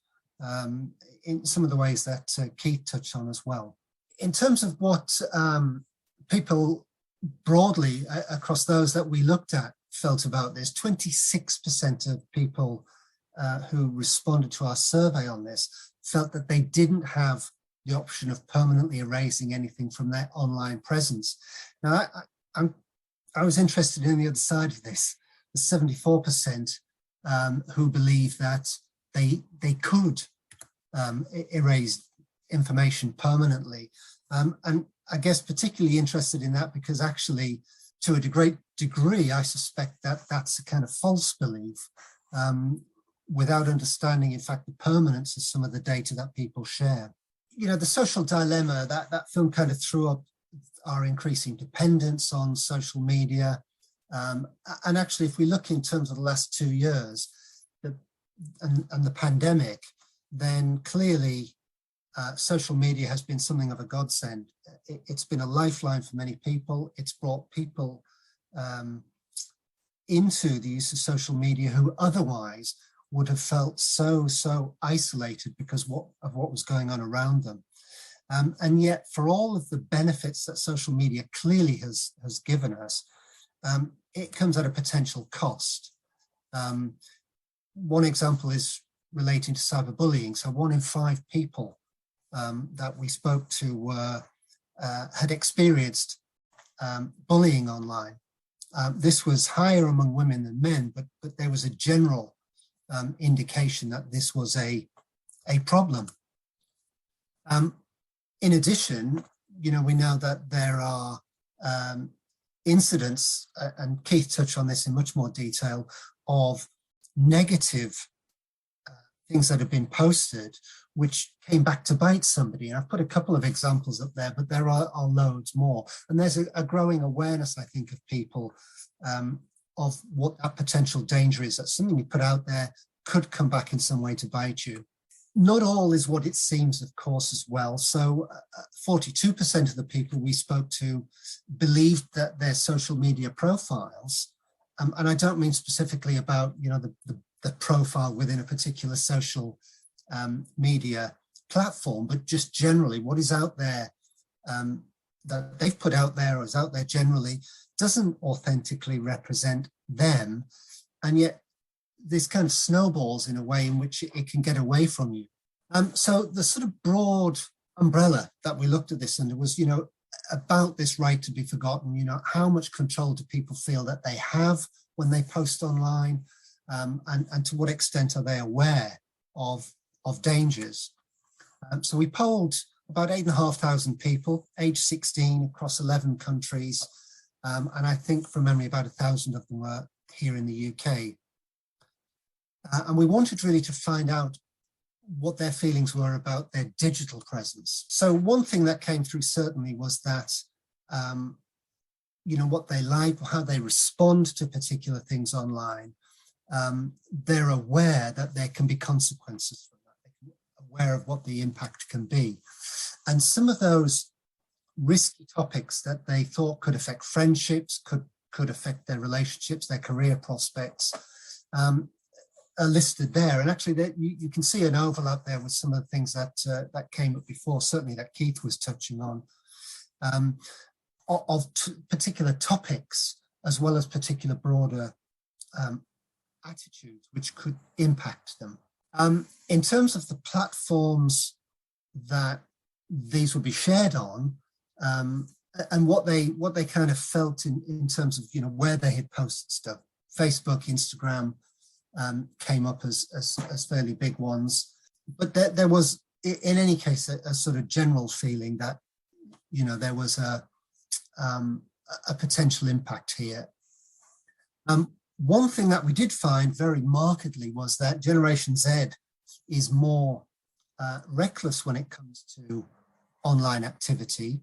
S9: in some of the ways that Keith touched on as well. In terms of what people broadly across those that we looked at felt about this, 26% of people who responded to our survey on this felt that they didn't have the option of permanently erasing anything from their online presence. Now, I'm I was interested in the other side of this, the 74% who believe that they could erase information permanently. And I guess particularly interested in that because actually, to a great degree, I suspect that that's a kind of false belief without understanding, in fact, the permanence of some of the data that people share. You know, the social dilemma, that film kind of threw up our increasing dependence on social media. And actually, if we look in terms of the last 2 years and the pandemic, then clearly social media has been something of a godsend. It's been a lifeline for many people. It's brought people into the use of social media who otherwise would have felt so isolated because of what was going on around them. And yet, for all of the benefits that social media clearly has given us, it comes at a potential cost. One example is relating to cyberbullying. So 1 in 5 people that we spoke to had experienced bullying online. This was higher among women than men, but there was a general indication that this was a problem. In addition, you know, we know that there are incidents, and Keith touched on this in much more detail, of negative things that have been posted, which came back to bite somebody. And I've put a couple of examples up there, but there are loads more. And there's a growing awareness, I think, of people of what that potential danger is, that something you put out there could come back in some way to bite you. Not all is what it seems, of course, as well. So 42% of the people we spoke to believed that their social media profiles, and I don't mean specifically about, you know, the profile within a particular social media platform, but just generally what is out there that they've put out there or is out there generally doesn't authentically represent them. And yet this kind of snowballs in a way in which it can get away from you. So the sort of broad umbrella that we looked at this under was, you know, about this right to be forgotten. You know, how much control do people feel that they have when they post online, and to what extent are they aware of dangers? So we polled about 8,500 people, age 16, across 11 countries, and I think from memory about 1,000 of them were here in the UK. And we wanted really to find out what their feelings were about their digital presence. So one thing that came through certainly was that, you know, what they like, how they respond to particular things online. They're aware that there can be consequences from that. They're aware of what the impact can be. And some of those risky topics that they thought could affect friendships, could affect their relationships, their career prospects, are listed there. And actually you can see an overlap there with some of the things that came up before, certainly that Keith was touching on, of particular topics, as well as particular broader attitudes which could impact them. In terms of the platforms that these would be shared on, and what they kind of felt in terms of, you know, where they had posted stuff, Facebook, Instagram, came up as fairly big ones, but there was, in any case, a sort of general feeling that, you know, there was a potential impact here. One thing that we did find very markedly was that Generation Z is more reckless when it comes to online activity,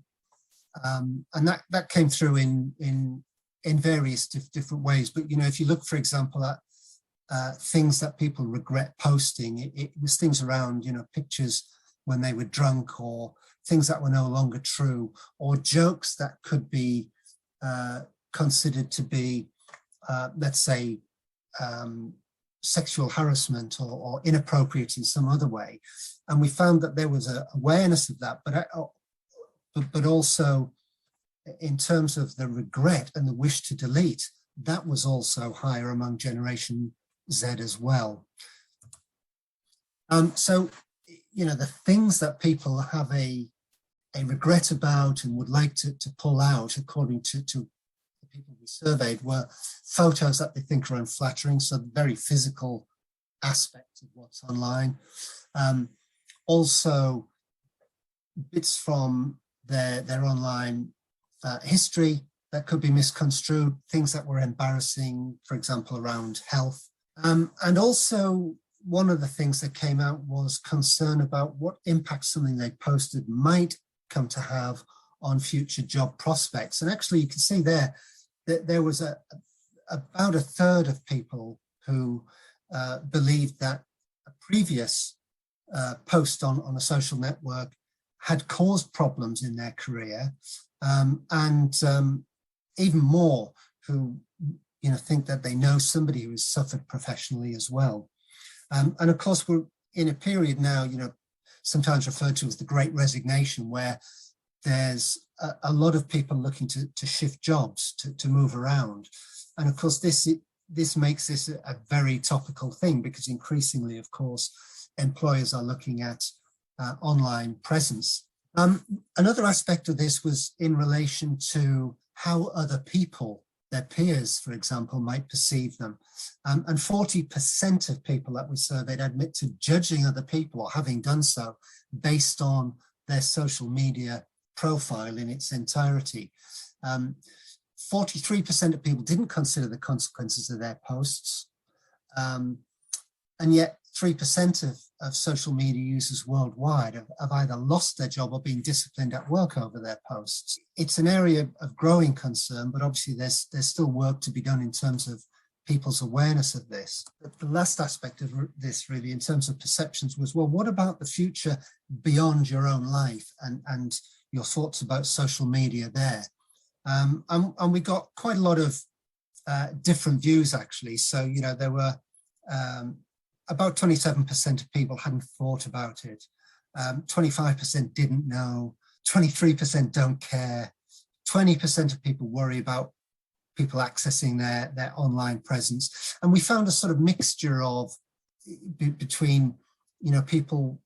S9: and that came through in various different ways. But, you know, if you look, for example, at things that people regret posting, it was things around, you know, pictures when they were drunk, or things that were no longer true, or jokes that could be considered to be, let's say, sexual harassment or inappropriate in some other way. And we found that there was an awareness of that, but also in terms of the regret and the wish to delete, that was also higher among Generation Z as well. So, you know, the things that people have a regret about and would like to pull out, according to people we surveyed were photos that they think are unflattering, so the very physical aspect of what's online. Also, bits from their online history that could be misconstrued, things that were embarrassing, for example, around health. And also, one of the things that came out was concern about what impact something they posted might come to have on future job prospects. And actually, you can see there that there was about a third of people who believed that a previous post on a social network had caused problems in their career, and even more who think that they know somebody who has suffered professionally as well. And of course, we're in a period now, sometimes referred to as the Great Resignation, where there's a lot of people looking to shift jobs, to move around. And of course, this makes this a very topical thing, because increasingly, of course, employers are looking at online presence. Another aspect of this was in relation to how other people, their peers, for example, might perceive them. And 40% of people that we surveyed admit to judging other people, or having done so, based on their social media profile in its entirety. 43% of people didn't consider the consequences of their posts. And yet 3% of social media users worldwide have either lost their job or been disciplined at work over their posts. It's an area of growing concern, but obviously there's still work to be done in terms of people's awareness of this. But the last aspect of this, really, in terms of perceptions, was, well, what about the future beyond your own life, and your thoughts about social media there? And we got quite a lot of different views, actually. So, there were about 27% of people hadn't thought about it. 25% didn't know. 23% don't care. 20% of people worry about people accessing their online presence. And we found a sort of mixture of between, people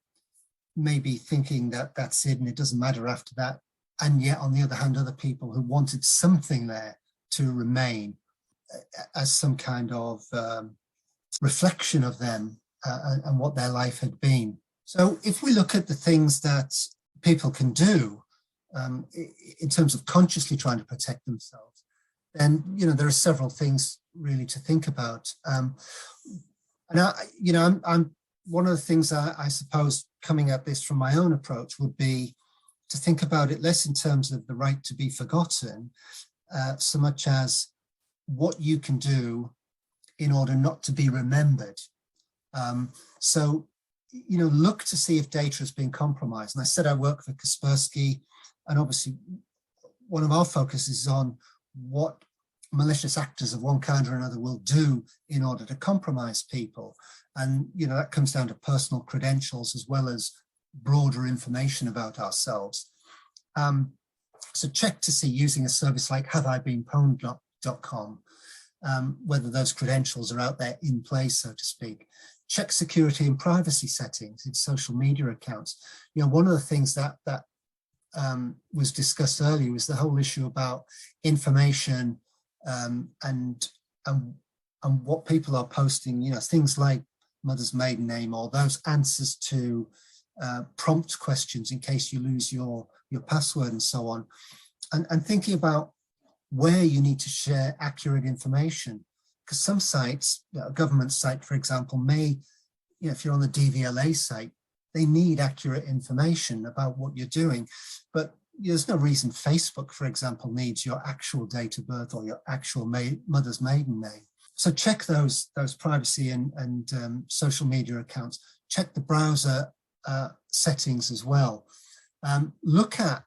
S9: maybe thinking that that's it and it doesn't matter after that. And yet, on the other hand, other people who wanted something there to remain as some kind of reflection of them and what their life had been. So if we look at the things that people can do in terms of consciously trying to protect themselves, then, there are several things really to think about. And I'm one of the things I suppose coming at this from my own approach would be to think about it less in terms of the right to be forgotten, so much as what you can do in order not to be remembered. So, look to see if data has been compromised. And I said I work for Kaspersky, and obviously one of our focuses is on what malicious actors of one kind or another will do in order to compromise people. And, that comes down to personal credentials as well as broader information about ourselves. So check to see, using a service like haveibeenpwned.com, whether those credentials are out there in place, so to speak. Check security and privacy settings in social media accounts. One of the things that was discussed earlier was the whole issue about information and what people are posting, things like mother's maiden name, or those answers to prompt questions in case you lose your password and so on. And thinking about where you need to share accurate information. Because some sites, a government site, for example, may, if you're on the DVLA site, they need accurate information about what you're doing. But there's no reason Facebook, for example, needs your actual date of birth or your actual mother's maiden name. So check those privacy and social media accounts. Check the browser settings as well. Look at,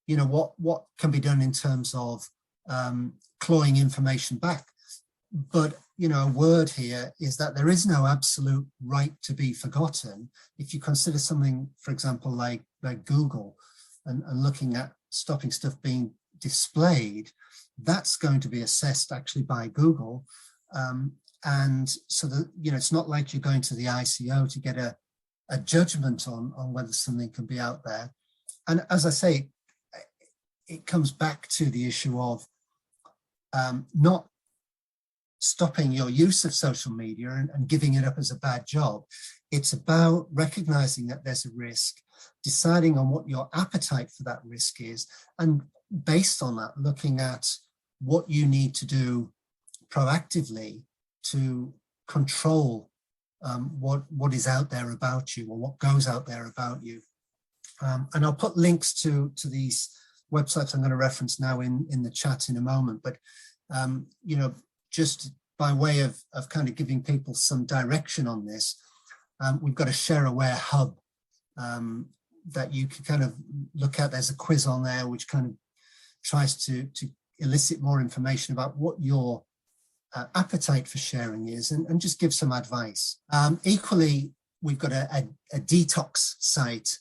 S9: what can be done in terms of clawing information back. But, a word here is that there is no absolute right to be forgotten. If you consider something, for example, like Google and looking at stopping stuff being displayed, that's going to be assessed actually by Google. And so that, it's not like you're going to the ICO to get a judgment on whether something can be out there. And as I say, it comes back to the issue of not stopping your use of social media and giving it up as a bad job. It's about recognizing that there's a risk, deciding on what your appetite for that risk is, and based on that, looking at what you need to do proactively to control what is out there about you, or what goes out there about you. And I'll put links to these websites I'm going to reference now in the chat in a moment. But you know, just by way of kind of giving people some direction on this, we've got a ShareAware hub that you can kind of look at. There's a quiz on there which kind of tries to elicit more information about what your appetite for sharing is, and just give some advice. Equally, we've got a detox site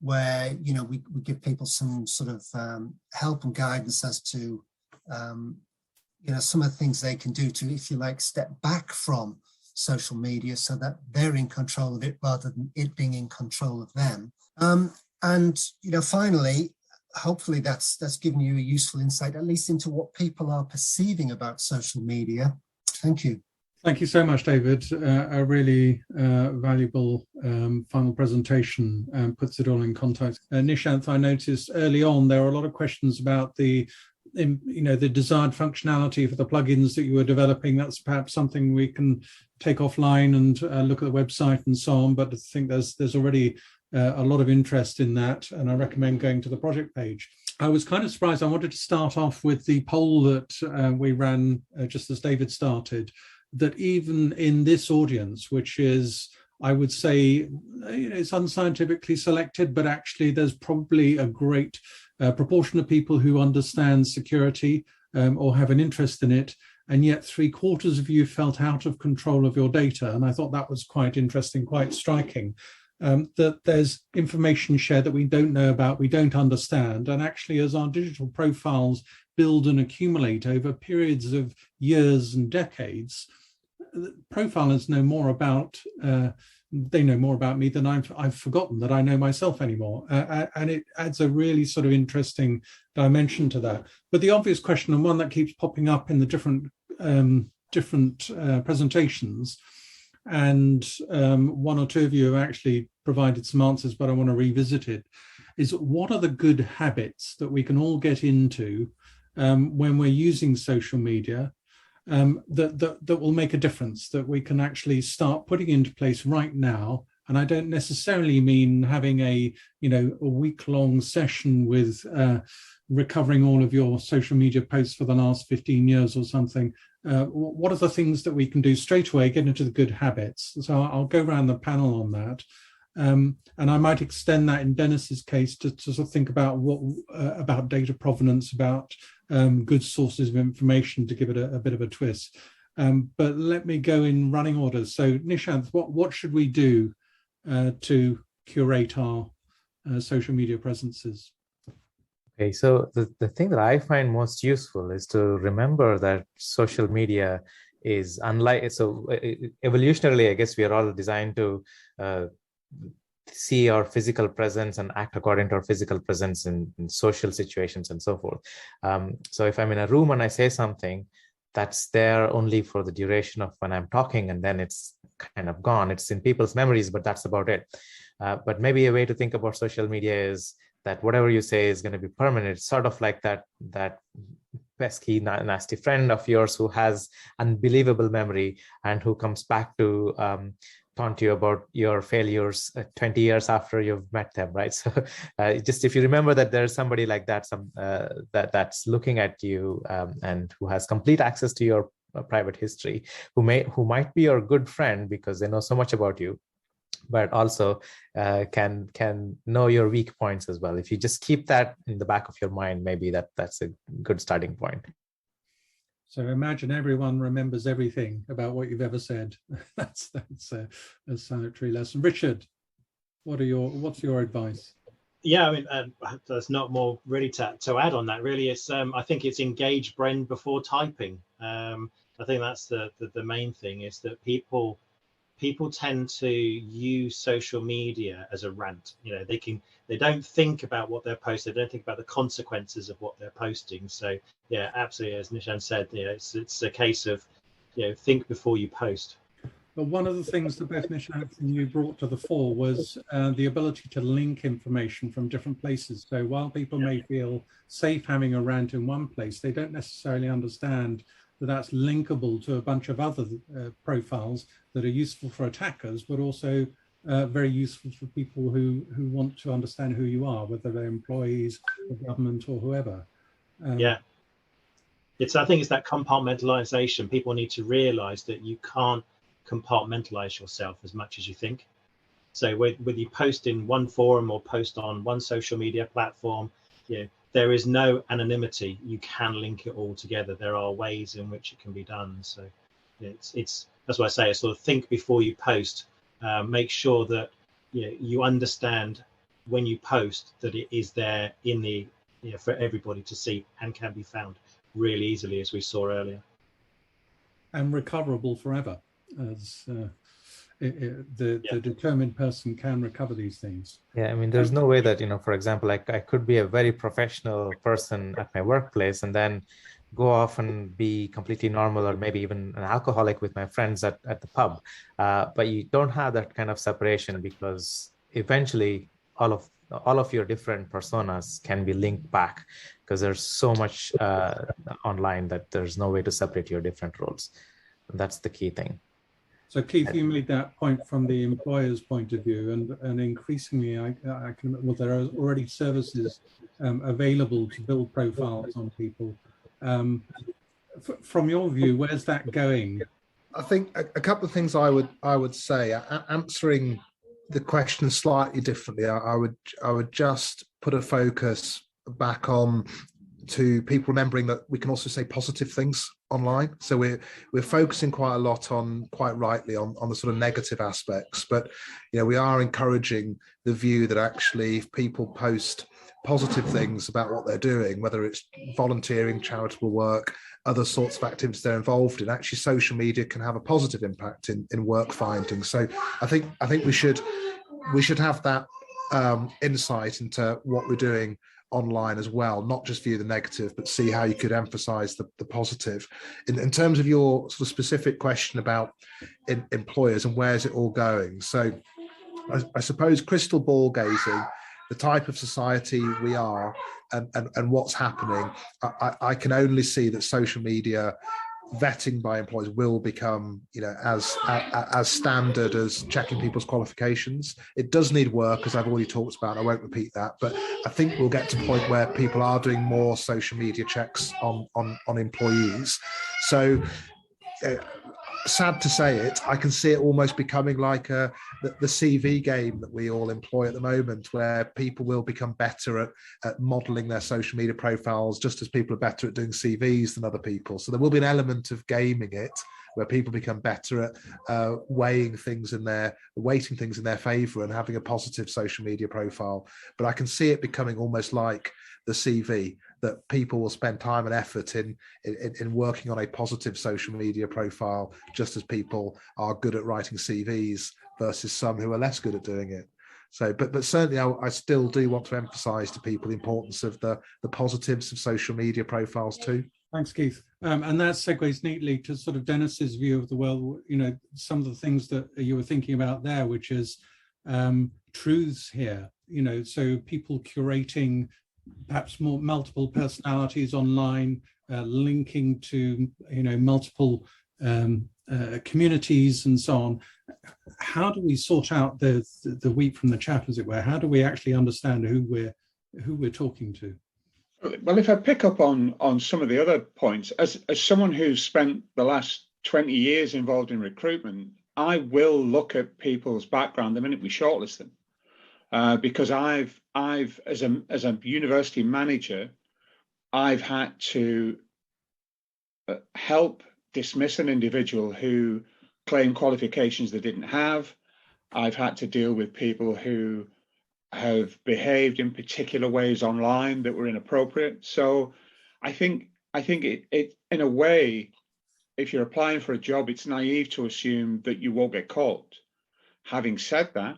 S9: where, you know, we give people some sort of help and guidance as to you know, some of the things they can do to, if you like, step back from social media so that they're in control of it rather than it being in control of them. And, you know, finally, hopefully that's given you a useful insight, at least into what people are perceiving about social media. Thank you.
S1: Thank you so much, David. A really valuable final presentation, puts it all in context. Nishanth, I noticed early on there were a lot of questions about the desired functionality for the plugins that you were developing. That's perhaps something we can take offline and look at the website and so on. But I think there's already a lot of interest in that, and I recommend going to the project page. I was kind of surprised. I wanted to start off with the poll that we ran just as David started, that even in this audience, which is, I would say, you know, it's unscientifically selected, but actually there's probably a great proportion of people who understand security or have an interest in it, and yet 3/4 of you felt out of control of your data. And I thought that was quite interesting, quite striking, that there's information shared that we don't know about, we don't understand. And actually, as our digital profiles build and accumulate over periods of years and decades, profilers know more about they know more about me than I've forgotten that I know myself anymore, and it adds a really sort of interesting dimension to that. But the obvious question, and one that keeps popping up in the different presentations, and one or two of you have actually provided some answers, but I want to revisit it, is what are the good habits that we can all get into when we're using social media, that will make a difference, that we can actually start putting into place right now. And I don't necessarily mean having a week-long session with recovering all of your social media posts for the last 15 years or something. What are the things that we can do straight away, get into the good habits? So I'll go around the panel on that. And I might extend that in Dennis's case to sort of think about about data provenance, about good sources of information, to give it a bit of a twist. But let me go in running order. So Nishanth, what should we do to curate our social media presences?
S4: Okay, so the thing that I find most useful is to remember that social media is unlike, so evolutionarily, I guess we are all designed to see our physical presence and act according to our physical presence in social situations and so forth. So if I'm in a room and I say something, that's there only for the duration of when I'm talking, and then it's kind of gone. It's in people's memories, but that's about it. But maybe a way to think about social media is that whatever you say is going to be permanent. It's sort of like that pesky, nasty friend of yours who has unbelievable memory and who comes back to taunt you about your failures 20 years after you've met them, right? So just if you remember that there's somebody like that, that's looking at you and who has complete access to your private history, who might be your good friend because they know so much about you, but also can know your weak points as well. If you just keep that in the back of your mind, maybe that's a good starting point.
S1: So imagine everyone remembers everything about what you've ever said. That's a salutary lesson. Richard, what's your advice?
S6: Yeah, I mean, there's not more really to add on that. Really, it's I think it's engage Bren before typing. I think that's the main thing, is that people people tend to use social media as a rant. You know, they don't think about what they're posting. They don't think about the consequences of what they're posting. So yeah, absolutely, as Nishan said, you know, it's a case of, you know, think before you post.
S1: But one of the things that both Nishan and you brought to the fore was the ability to link information from different places. So while people may feel safe having a rant in one place, they don't necessarily understand that that's linkable to a bunch of other profiles that are useful for attackers, but also very useful for people who want to understand who you are, whether they're employees, the government, or whoever.
S6: Yeah. I think it's that compartmentalization. People need to realize that you can't compartmentalize yourself as much as you think. So whether you post in one forum or post on one social media platform, you know, there is no anonymity. You can link it all together. There are ways in which it can be done. So it's that's why I say, sort of think before you post. Make sure that you understand when you post that it is there in the for everybody to see and can be found really easily, as we saw earlier.
S1: And recoverable forever, as the determined person can recover these things.
S4: Yeah, I mean, there's no way that, for example, I could be a very professional person at my workplace and then go off and be completely normal, or maybe even an alcoholic with my friends at the pub. But you don't have that kind of separation, because eventually all of your different personas can be linked back, because there's so much online that there's no way to separate your different roles. And that's the key thing.
S1: So Keith, you made that point from the employer's point of view, and increasingly, there are already services available to build profiles on people. From your view, where's that going?
S7: I think a couple of things I would say, answering the question slightly differently. I would just put a focus back on to people remembering that we can also say positive things online. So we're focusing quite a lot on, quite rightly, on the sort of negative aspects, but we are encouraging the view that actually if people post positive things about what they're doing, whether it's volunteering, charitable work, other sorts of activities they're involved in, actually social media can have a positive impact in work finding. So I think we should have that insight into what we're doing online as well, not just view the negative, but see how you could emphasize the positive. In terms of your sort of specific question about employers and where's it all going, so I suppose crystal ball gazing, the type of society we are and what's happening, I can only see that social media vetting by employers will become as standard as checking people's qualifications. It does need work, as I've already talked about. I won't repeat that, but I think we'll get to a point where people are doing more social media checks on employees. So sad to say it, I can see it almost becoming like the CV game that we all employ at the moment, where people will become better at modeling their social media profiles, just as people are better at doing CVs than other people. So there will be an element of gaming it, where people become better at weighting things in their favor and having a positive social media profile. But I can see it becoming almost like the CV, that people will spend time and effort in working on a positive social media profile, just as people are good at writing CVs versus some who are less good at doing it. So, but certainly I still do want to emphasize to people the importance of the positives of social media profiles too.
S1: Thanks, Keith. And that segues neatly to sort of Dennis's view of the world, some of the things that you were thinking about there, which is truths here, so people curating perhaps more multiple personalities online, linking to multiple communities and so on. How do we sort out the wheat from the chaff, as it were? How do we actually understand who we're talking to?
S8: Well, if I pick up on some of the other points, as someone who's spent the last 20 years involved in recruitment, I will look at people's background the minute we shortlist them. Because I've as a university manager, I've had to help dismiss an individual who claimed qualifications they didn't have. I've had to deal with people who have behaved in particular ways online that were inappropriate. So I think it in a way, if you're applying for a job, it's naive to assume that you won't get caught. Having said that,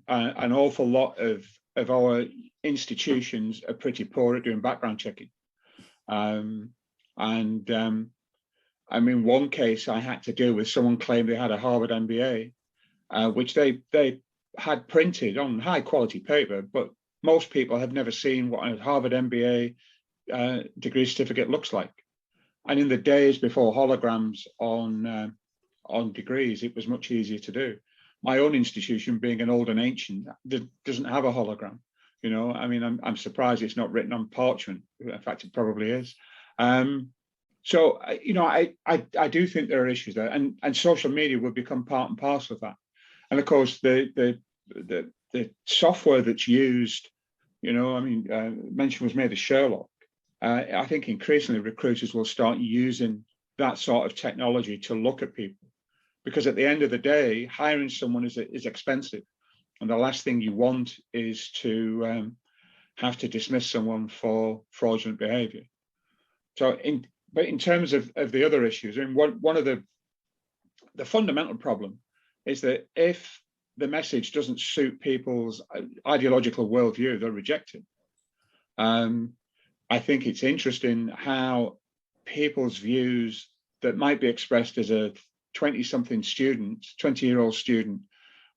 S8: an awful lot of our institutions are pretty poor at doing background checking. I mean, one case I had to deal with, someone claimed they had a Harvard MBA, which they had printed on high quality paper, but most people have never seen what a Harvard MBA degree certificate looks like. And in the days before holograms on degrees, it was much easier to do. My own institution, being an old and ancient, doesn't have a hologram. You know, I mean, I'm surprised it's not written on parchment. In fact, it probably is. So, you know, I do think there are issues there, and social media will become part and parcel of that. And of course, the software that's used, you know, I mean, mention was made of Sherlock. I think increasingly recruiters will start using that sort of technology to look at people, because at the end of the day, hiring someone is expensive, and the last thing you want is to have to dismiss someone for fraudulent behaviour. So, but in terms of the other issues, I mean, one of the fundamental problem is that if the message doesn't suit people's ideological worldview, they'll reject it. I think it's interesting how people's views that might be expressed as a 20-something student, 20-year-old student,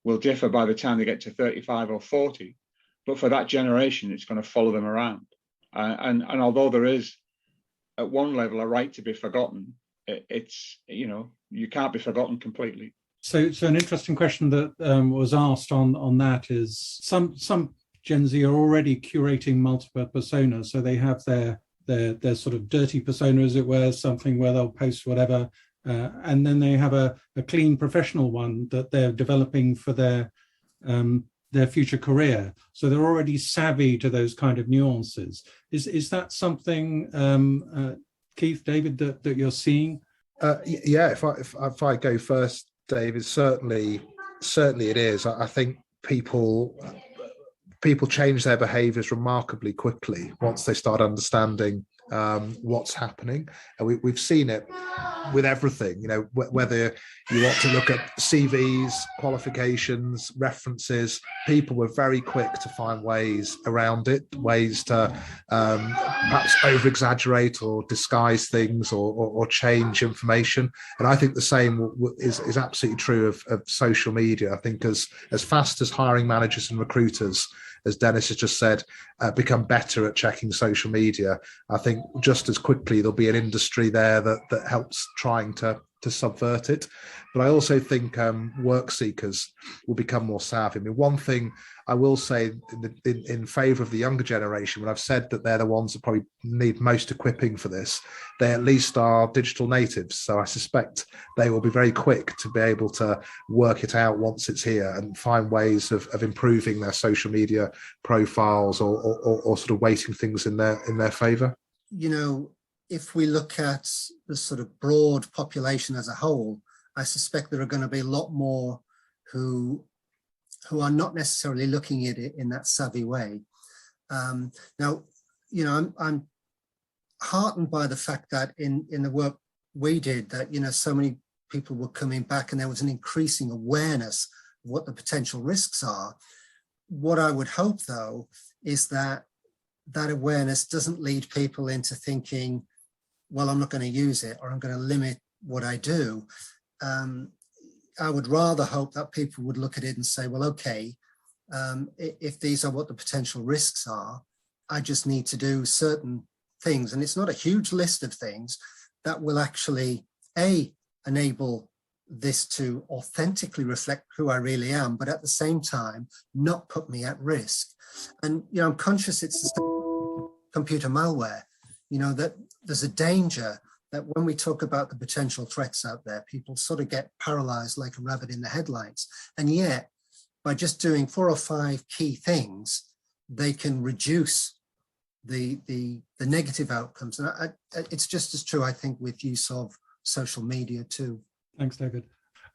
S8: will differ by the time they get to 35 or 40. But for that generation, it's going to follow them around. And although there is, at one level, a right to be forgotten, it's, you know, you can't be forgotten completely.
S1: So an interesting question that was asked on that is some Gen Z are already curating multiple personas. So they have their sort of dirty persona, as it were, something where they'll post whatever. And then they have a clean professional one that they're developing for their future career. So they're already savvy to those kind of nuances. Is that something, Keith, David, that you're seeing?
S7: Yeah, if I go first, David, certainly it is. I think people change their behaviours remarkably quickly once they start understanding what's happening, and we've seen it with everything. You know, whether you want to look at CVs, qualifications, references, people were very quick to find ways around it, ways to perhaps over-exaggerate or disguise things or change information. And I think the same is absolutely true of social media. I think as fast as hiring managers and recruiters, as Dennis has just said, become better at checking social media, I think just as quickly there'll be an industry there that helps trying to subvert it. But I also think work seekers will become more savvy. I mean, one thing I will say in favour of the younger generation, when I've said that they're the ones that probably need most equipping for this, they at least are digital natives. So I suspect they will be very quick to be able to work it out once it's here and find ways of improving their social media profiles or sort of weighting things in their favour.
S9: You know, if we look at the sort of broad population as a whole, I suspect there are going to be a lot more who are not necessarily looking at it in that savvy way. Now, you know, I'm heartened by the fact that in the work we did, that, you know, so many people were coming back and there was an increasing awareness of what the potential risks are. What I would hope, though, is that awareness doesn't lead people into thinking, well, I'm not going to use it, or I'm going to limit what I do. I would rather hope that people would look at it and say, well, okay, if these are what the potential risks are, I just need to do certain things. And it's not a huge list of things that will actually, enable this to authentically reflect who I really am, but at the same time, not put me at risk. And, you know, I'm conscious it's computer malware, you know, that there's a danger that when we talk about the potential threats out there, people sort of get paralyzed like a rabbit in the headlights. And yet, by just doing 4 or 5 key things, they can reduce the negative outcomes. And it's just as true, I think, with use of social media too.
S1: Thanks, David.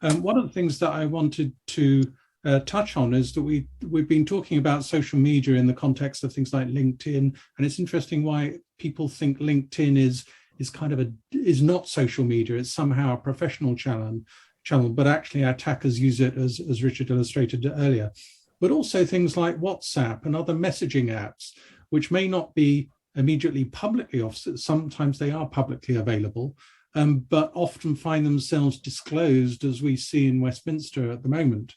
S1: One of the things that I wanted to touch on is that we've been talking about social media in the context of things like LinkedIn, and it's interesting why people think LinkedIn is kind of is not social media. It's somehow a professional channel, but actually attackers use it as Richard illustrated earlier. But also things like WhatsApp and other messaging apps, which may not be immediately publicly offered. Sometimes they are publicly available, but often find themselves disclosed, as we see in Westminster at the moment,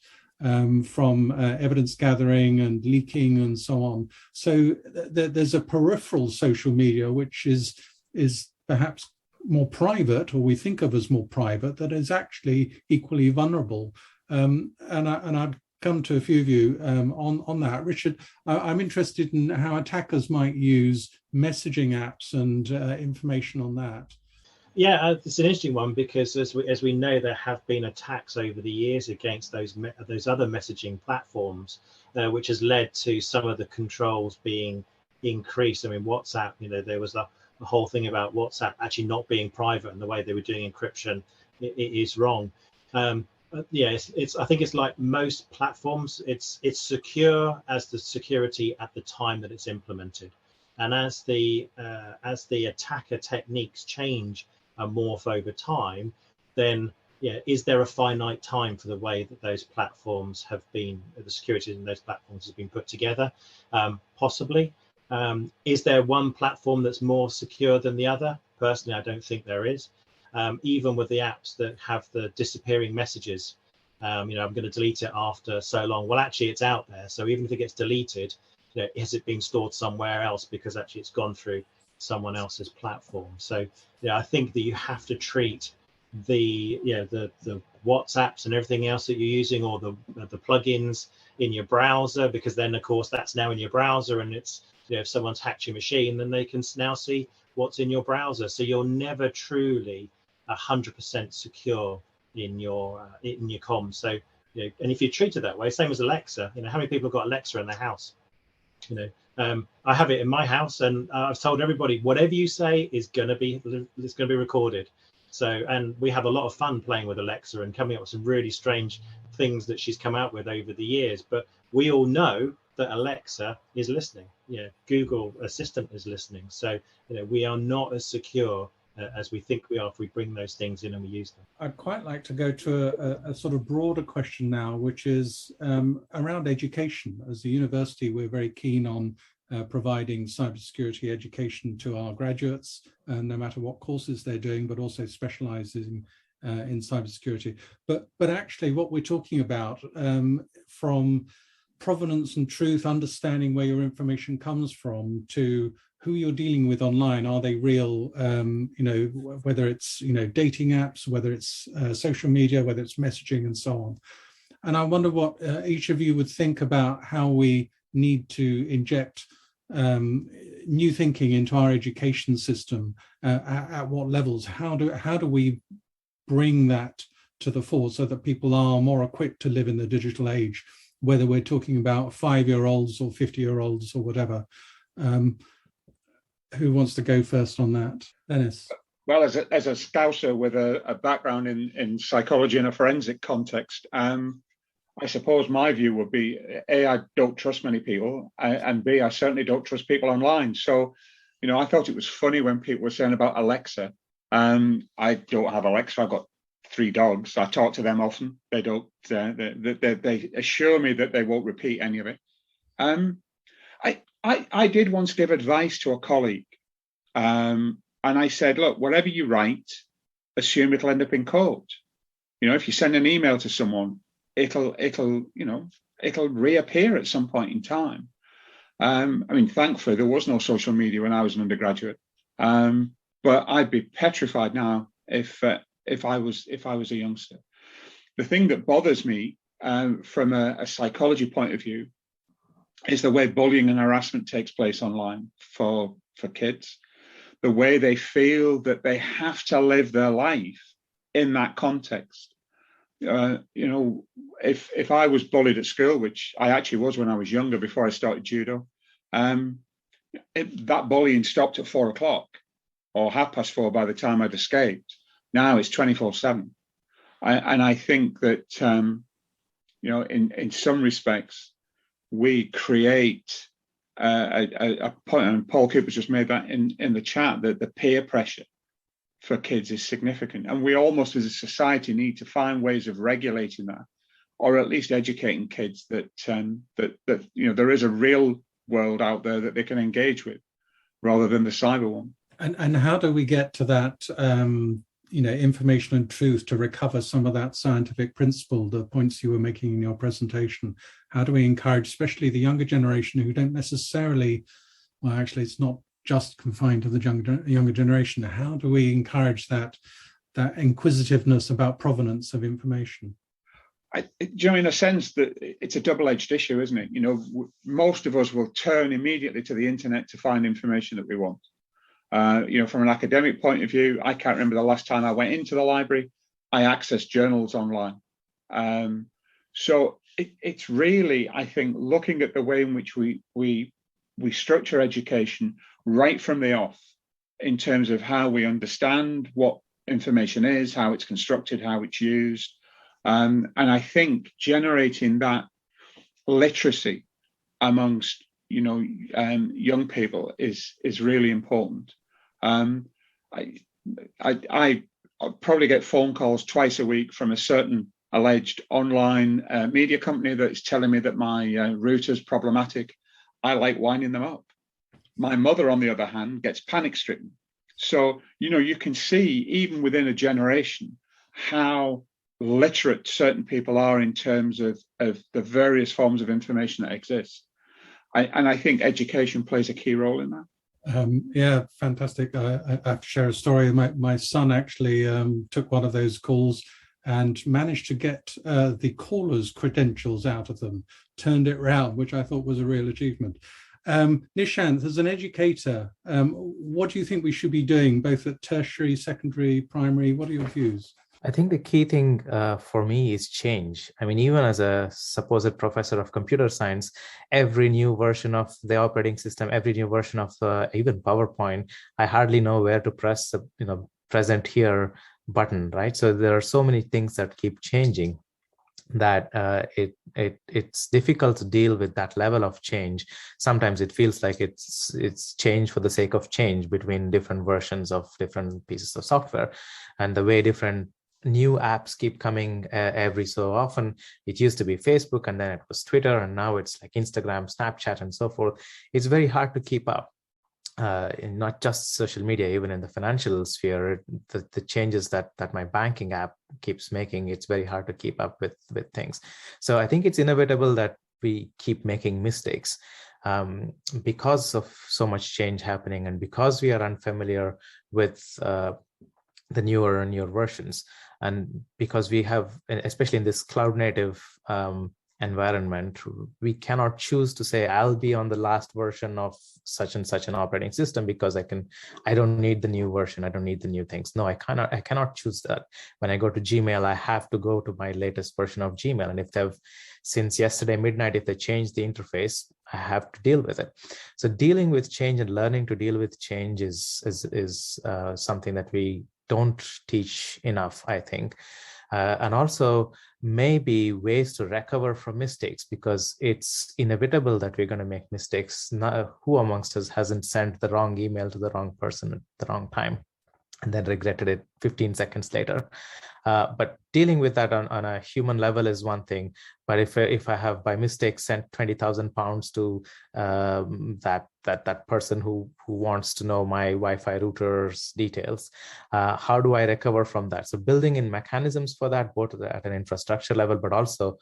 S1: from evidence gathering and leaking and so on. So there's a peripheral social media, which is perhaps more private, or we think of as more private, that is actually equally vulnerable. And I'd come to a few of you on that. Richard, I'm interested in how attackers might use messaging apps and information on that.
S6: Yeah, it's an interesting one, because as we know, there have been attacks over the years against those other messaging platforms, which has led to some of the controls being increased. I mean, WhatsApp, there was the whole thing about WhatsApp actually not being private, and the way they were doing encryption it is wrong. Yeah, I think it's like most platforms. It's secure as the security at the time that it's implemented, and as the attacker techniques change and morph over time, then is there a finite time for the way that those platforms have been, the security in those platforms has been put together? Possibly. Is there one platform that's more secure than the other? Personally, I don't think there is. Even with the apps that have the disappearing messages, I'm going to delete it after so long. Well, actually, it's out there. So even if it gets deleted, has it been stored somewhere else because actually it's gone through someone else's platform? So I think that you have to treat the WhatsApps and everything else that you're using, or the plugins in your browser, because then of course that's now in your browser, and it's if someone's hacked your machine, then they can now see what's in your browser. So you're never truly 100% secure in your comms. So and if you treat it that way, same as Alexa, how many people have got Alexa in their house? I have it in my house, and I've told everybody whatever you say is going to be recorded. So, and we have a lot of fun playing with Alexa and coming up with some really strange things that she's come out with over the years. But we all know that Alexa is listening. Google Assistant is listening. So we are not as secure as we think we are if we bring those things in and we use them.
S1: I'd quite like to go to a sort of broader question now, which is around education. As a university, we're very keen on providing cybersecurity education to our graduates, no matter what courses they're doing, but also specializing in cybersecurity. But actually what we're talking about, from provenance and truth, understanding where your information comes from, to who you're dealing with online. Are they real? Whether it's dating apps, whether it's social media, whether it's messaging, and so on. And I wonder what each of you would think about how we need to inject new thinking into our education system. At what levels? How do we bring that to the fore so that people are more equipped to live in the digital age, whether we're talking about 5-year-olds or 50-year-olds or whatever? Who wants to go first on that? Dennis.
S8: Well, as a Scouser with a background in psychology in a forensic context, I suppose my view would be, A, I don't trust many people, and B, I certainly don't trust people online. So, I thought it was funny when people were saying about Alexa. I don't have Alexa. I've got 3 dogs. I talk to them often. They don't. They assure me that they won't repeat any of it. I did once give advice to a colleague, and I said, look, whatever you write, assume it'll end up in court. If you send an email to someone, it'll reappear at some point in time. Thankfully there was no social media when I was an undergraduate, but I'd be petrified now if I was a youngster. The thing that bothers me from a psychology point of view is the way bullying and harassment takes place online for kids, the way they feel that they have to live their life in that context. If I was bullied at school, which I actually was when I was younger before I started judo, that bullying stopped at 4 o'clock or 4:30 by the time I'd escaped. Now it's 24/7. And I think that, in some respects, we create a point, and Paul Cooper's just made that in the chat, that the peer pressure for kids is significant. And we almost as a society need to find ways of regulating that, or at least educating kids that there is a real world out there that they can engage with rather than the cyber one.
S1: And how do we get to that information and truth to recover some of that scientific principle, the points you were making in your presentation? How do we encourage, especially the younger generation who don't necessarily, well, actually, it's not just confined to the younger generation. How do we encourage that inquisitiveness about provenance of information?
S8: In a sense that it's a double-edged issue, isn't it? Most of us will turn immediately to the internet to find information that we want. From an academic point of view, I can't remember the last time I went into the library. I accessed journals online. So it's really, I think, looking at the way in which we structure education right from the off, in terms of how we understand what information is, how it's constructed, how it's used. And I think generating that literacy amongst young people is really important. I probably get phone calls twice a week from a certain alleged online media company that's telling me that my router's problematic. I like winding them up. My mother, on the other hand, gets panic stricken. So, you can see even within a generation how literate certain people are in terms of the various forms of information that exist. And I think education plays a key role in that.
S1: Yeah, fantastic. I have to share a story. My son actually took one of those calls and managed to get the caller's credentials out of them, turned it round, which I thought was a real achievement. Nishanth, as an educator, what do you think we should be doing, both at tertiary, secondary, primary? What are your views?
S4: I think the key thing for me is change. I mean, even as a supposed professor of computer science, every new version of the operating system, every new version of even PowerPoint, I hardly know where to press the present here button, right? So there are so many things that keep changing that it's difficult to deal with that level of change. Sometimes it feels like it's change for the sake of change between different versions of different pieces of software, and the way different new apps keep coming every so often. It used to be Facebook, and then it was Twitter, and now it's like Instagram, Snapchat, and so forth. It's very hard to keep up. In not just social media, even in the financial sphere, the changes that my banking app keeps making, it's very hard to keep up with things. So I think it's inevitable that we keep making mistakes because of so much change happening, and because we are unfamiliar with the newer and newer versions, and because we have, especially in this cloud native environment, we cannot choose to say I'll be on the last version of such and such an operating system because I don't need the new version, I don't need the new things. No, I cannot choose that. When I go to Gmail, I have to go to my latest version of Gmail, and if they've since yesterday midnight, if they change the interface, I have to deal with it. So dealing with change and learning to deal with change is something that we don't teach enough, I think. And also maybe ways to recover from mistakes, because it's inevitable that we're going to make mistakes. Who amongst us hasn't sent the wrong email to the wrong person at the wrong time and then regretted it 15 seconds later? But dealing with that on a human level is one thing. But if I have by mistake sent £20,000 to that person who wants to know my Wi-Fi router's details, how do I recover from that? So building in mechanisms for that, both at an infrastructure level, but also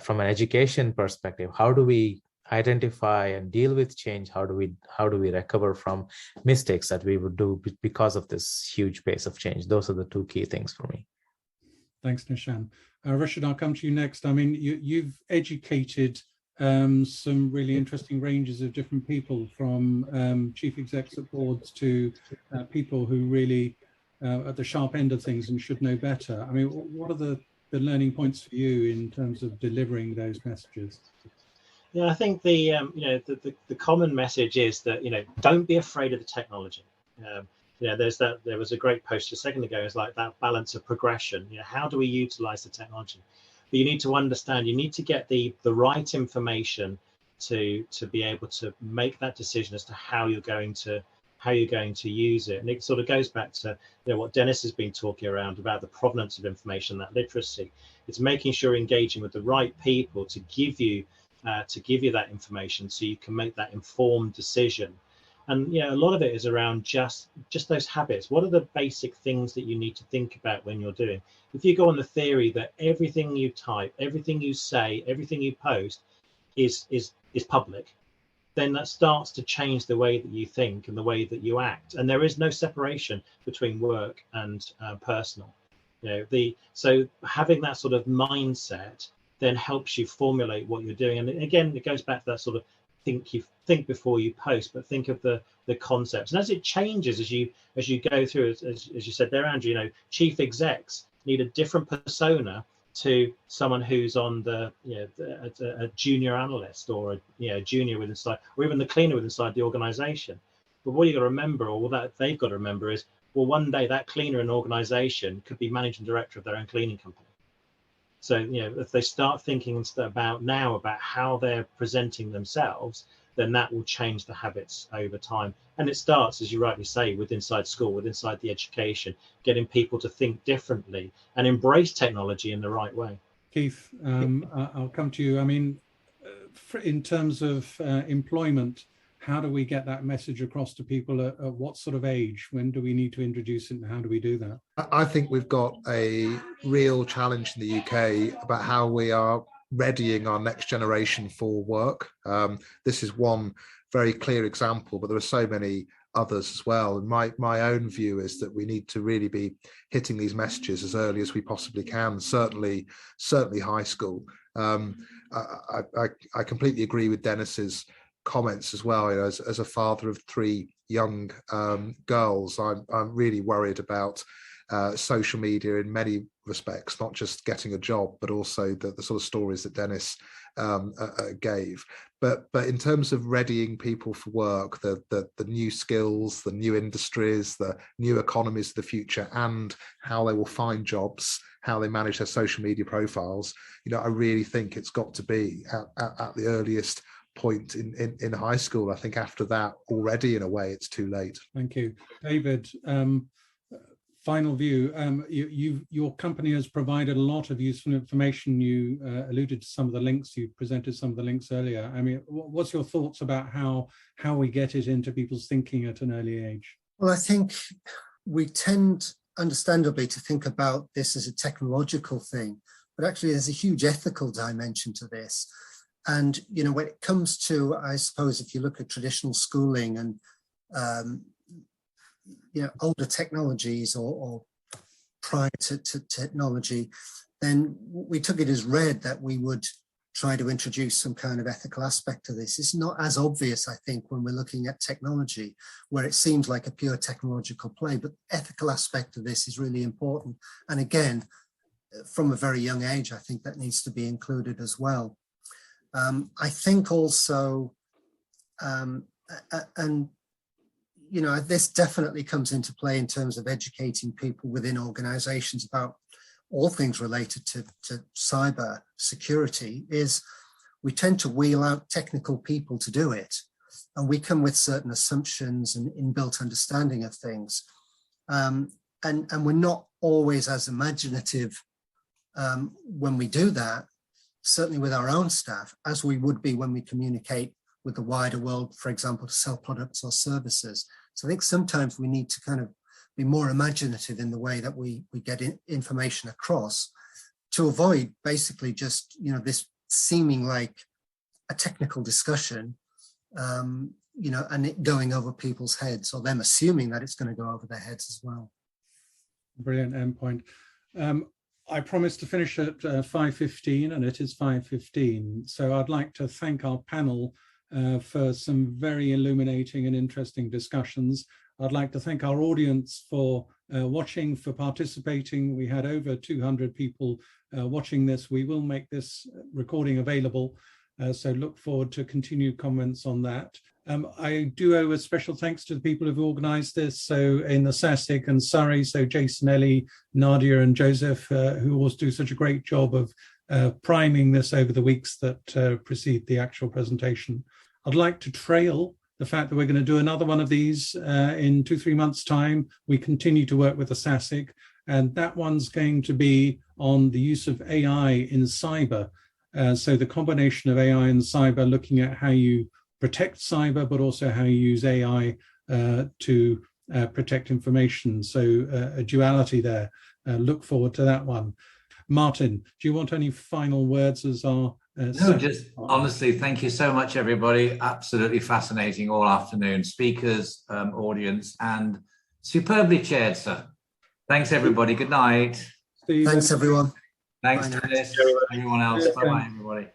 S4: from an education perspective, how do we identify and deal with change? How do we recover from mistakes that we would do because of this huge pace of change? Those are the two key things for me.
S1: Thanks, Nishan. Rashid, I'll come to you next. I mean, you've educated some really interesting ranges of different people, from chief execs at boards to people who really at the sharp end of things and should know better. I mean, what are the learning points for you in terms of delivering those messages?
S6: Yeah, I think the common message is that, don't be afraid of the technology. There was a great post a second ago. It's like that balance of progression. How do we utilize the technology? But you need to understand, you need to get the right information to be able to make that decision as to how you're going to how you're going to use it. And it sort of goes back to what Dennis has been talking around about the provenance of information, that literacy. It's making sure you're engaging with the right people to give you that information so you can make that informed decision. And a lot of it is around just those habits. What are the basic things that you need to think about when you're doing? If you go on the theory that everything you type, everything you say, everything you post is public, then that starts to change the way that you think and the way that you act. And there is no separation between work and personal. So having that sort of mindset then helps you formulate what you're doing. And again, it goes back to that sort of think before you post, but think of the concepts. And as it changes, as you go through, as you said there, Andrew, chief execs need a different persona to someone who's on a junior analyst or a junior within inside, or even the cleaner within inside the organization. But what you got to remember, or that they've got to remember, is one day that cleaner in an organization could be managing director of their own cleaning company. So if they start thinking about how they're presenting themselves, then that will change the habits over time. And it starts, as you rightly say, with inside school, with inside the education, getting people to think differently and embrace technology in the right way.
S1: Keith, I'll come to you. I mean, in terms of employment, how do we get that message across to people at what sort of age? When do we need to introduce it, and how do we do that?
S7: I think we've got a real challenge in the UK about how we are readying our next generation for work. This is one very clear example, but there are so many others as well. And my own view is that we need to really be hitting these messages as early as we possibly can, certainly high school. I completely agree with Dennis's comments as well. As a father of three young girls, I'm really worried about social media in many respects, not just getting a job, but also the sort of stories that Dennis gave. But in terms of readying people for work, the new skills, the new industries, the new economies of the future, and how they will find jobs, how they manage their social media profiles, I really think it's got to be at the earliest point in high school. I think after that, already in a way, it's too late.
S1: Thank you. David, final view. Your company has provided a lot of useful information. You alluded to some of the links, you presented some of the links earlier. I mean, what's your thoughts about how we get it into people's thinking at an early age?
S9: Well, I think we tend, understandably, to think about this as a technological thing, but actually there's a huge ethical dimension to this. And, when it comes to, I suppose, if you look at traditional schooling and, older technologies or prior to technology, then we took it as read that we would try to introduce some kind of ethical aspect to this. It's not as obvious, I think, when we're looking at technology, where it seems like a pure technological play, but the ethical aspect of this is really important. And again, from a very young age, I think that needs to be included as well. I think also, this definitely comes into play in terms of educating people within organizations about all things related to cyber security, is we tend to wheel out technical people to do it. And we come with certain assumptions and inbuilt understanding of things. And we're not always as imaginative when we do that, certainly with our own staff, as we would be when we communicate with the wider world, for example, to sell products or services. So I think sometimes we need to kind of be more imaginative in the way that we get information across, to avoid basically just, this seeming like a technical discussion, and it going over people's heads, or them assuming that it's going to go over their heads as well.
S1: Brilliant endpoint. I promised to finish at 5:15, and it is 5:15. So I'd like to thank our panel for some very illuminating and interesting discussions. I'd like to thank our audience for watching, for participating. We had over 200 people watching this. We will make this recording available, so look forward to continued comments on that. I do owe a special thanks to the people who've organised this. So in the SASIC and Surrey, so Jason, Ellie, Nadia and Joseph, who always do such a great job of priming this over the weeks that precede the actual presentation. I'd like to trail the fact that we're going to do another one of these in 2-3 months' time. We continue to work with the SASIC, and that one's going to be on the use of AI in cyber. So the combination of AI and cyber, looking at how you protect cyber, but also how you use AI to protect information. So a duality there. Look forward to that one. Martin, do you want any final words as our
S3: no, just honestly, thank you so much, everybody. Absolutely fascinating all afternoon. Speakers, audience, and superbly chaired, sir. Thanks, everybody. Good night.
S9: Thanks, everyone.
S3: Thanks, Dennis. Everyone else. Bye-bye, everybody.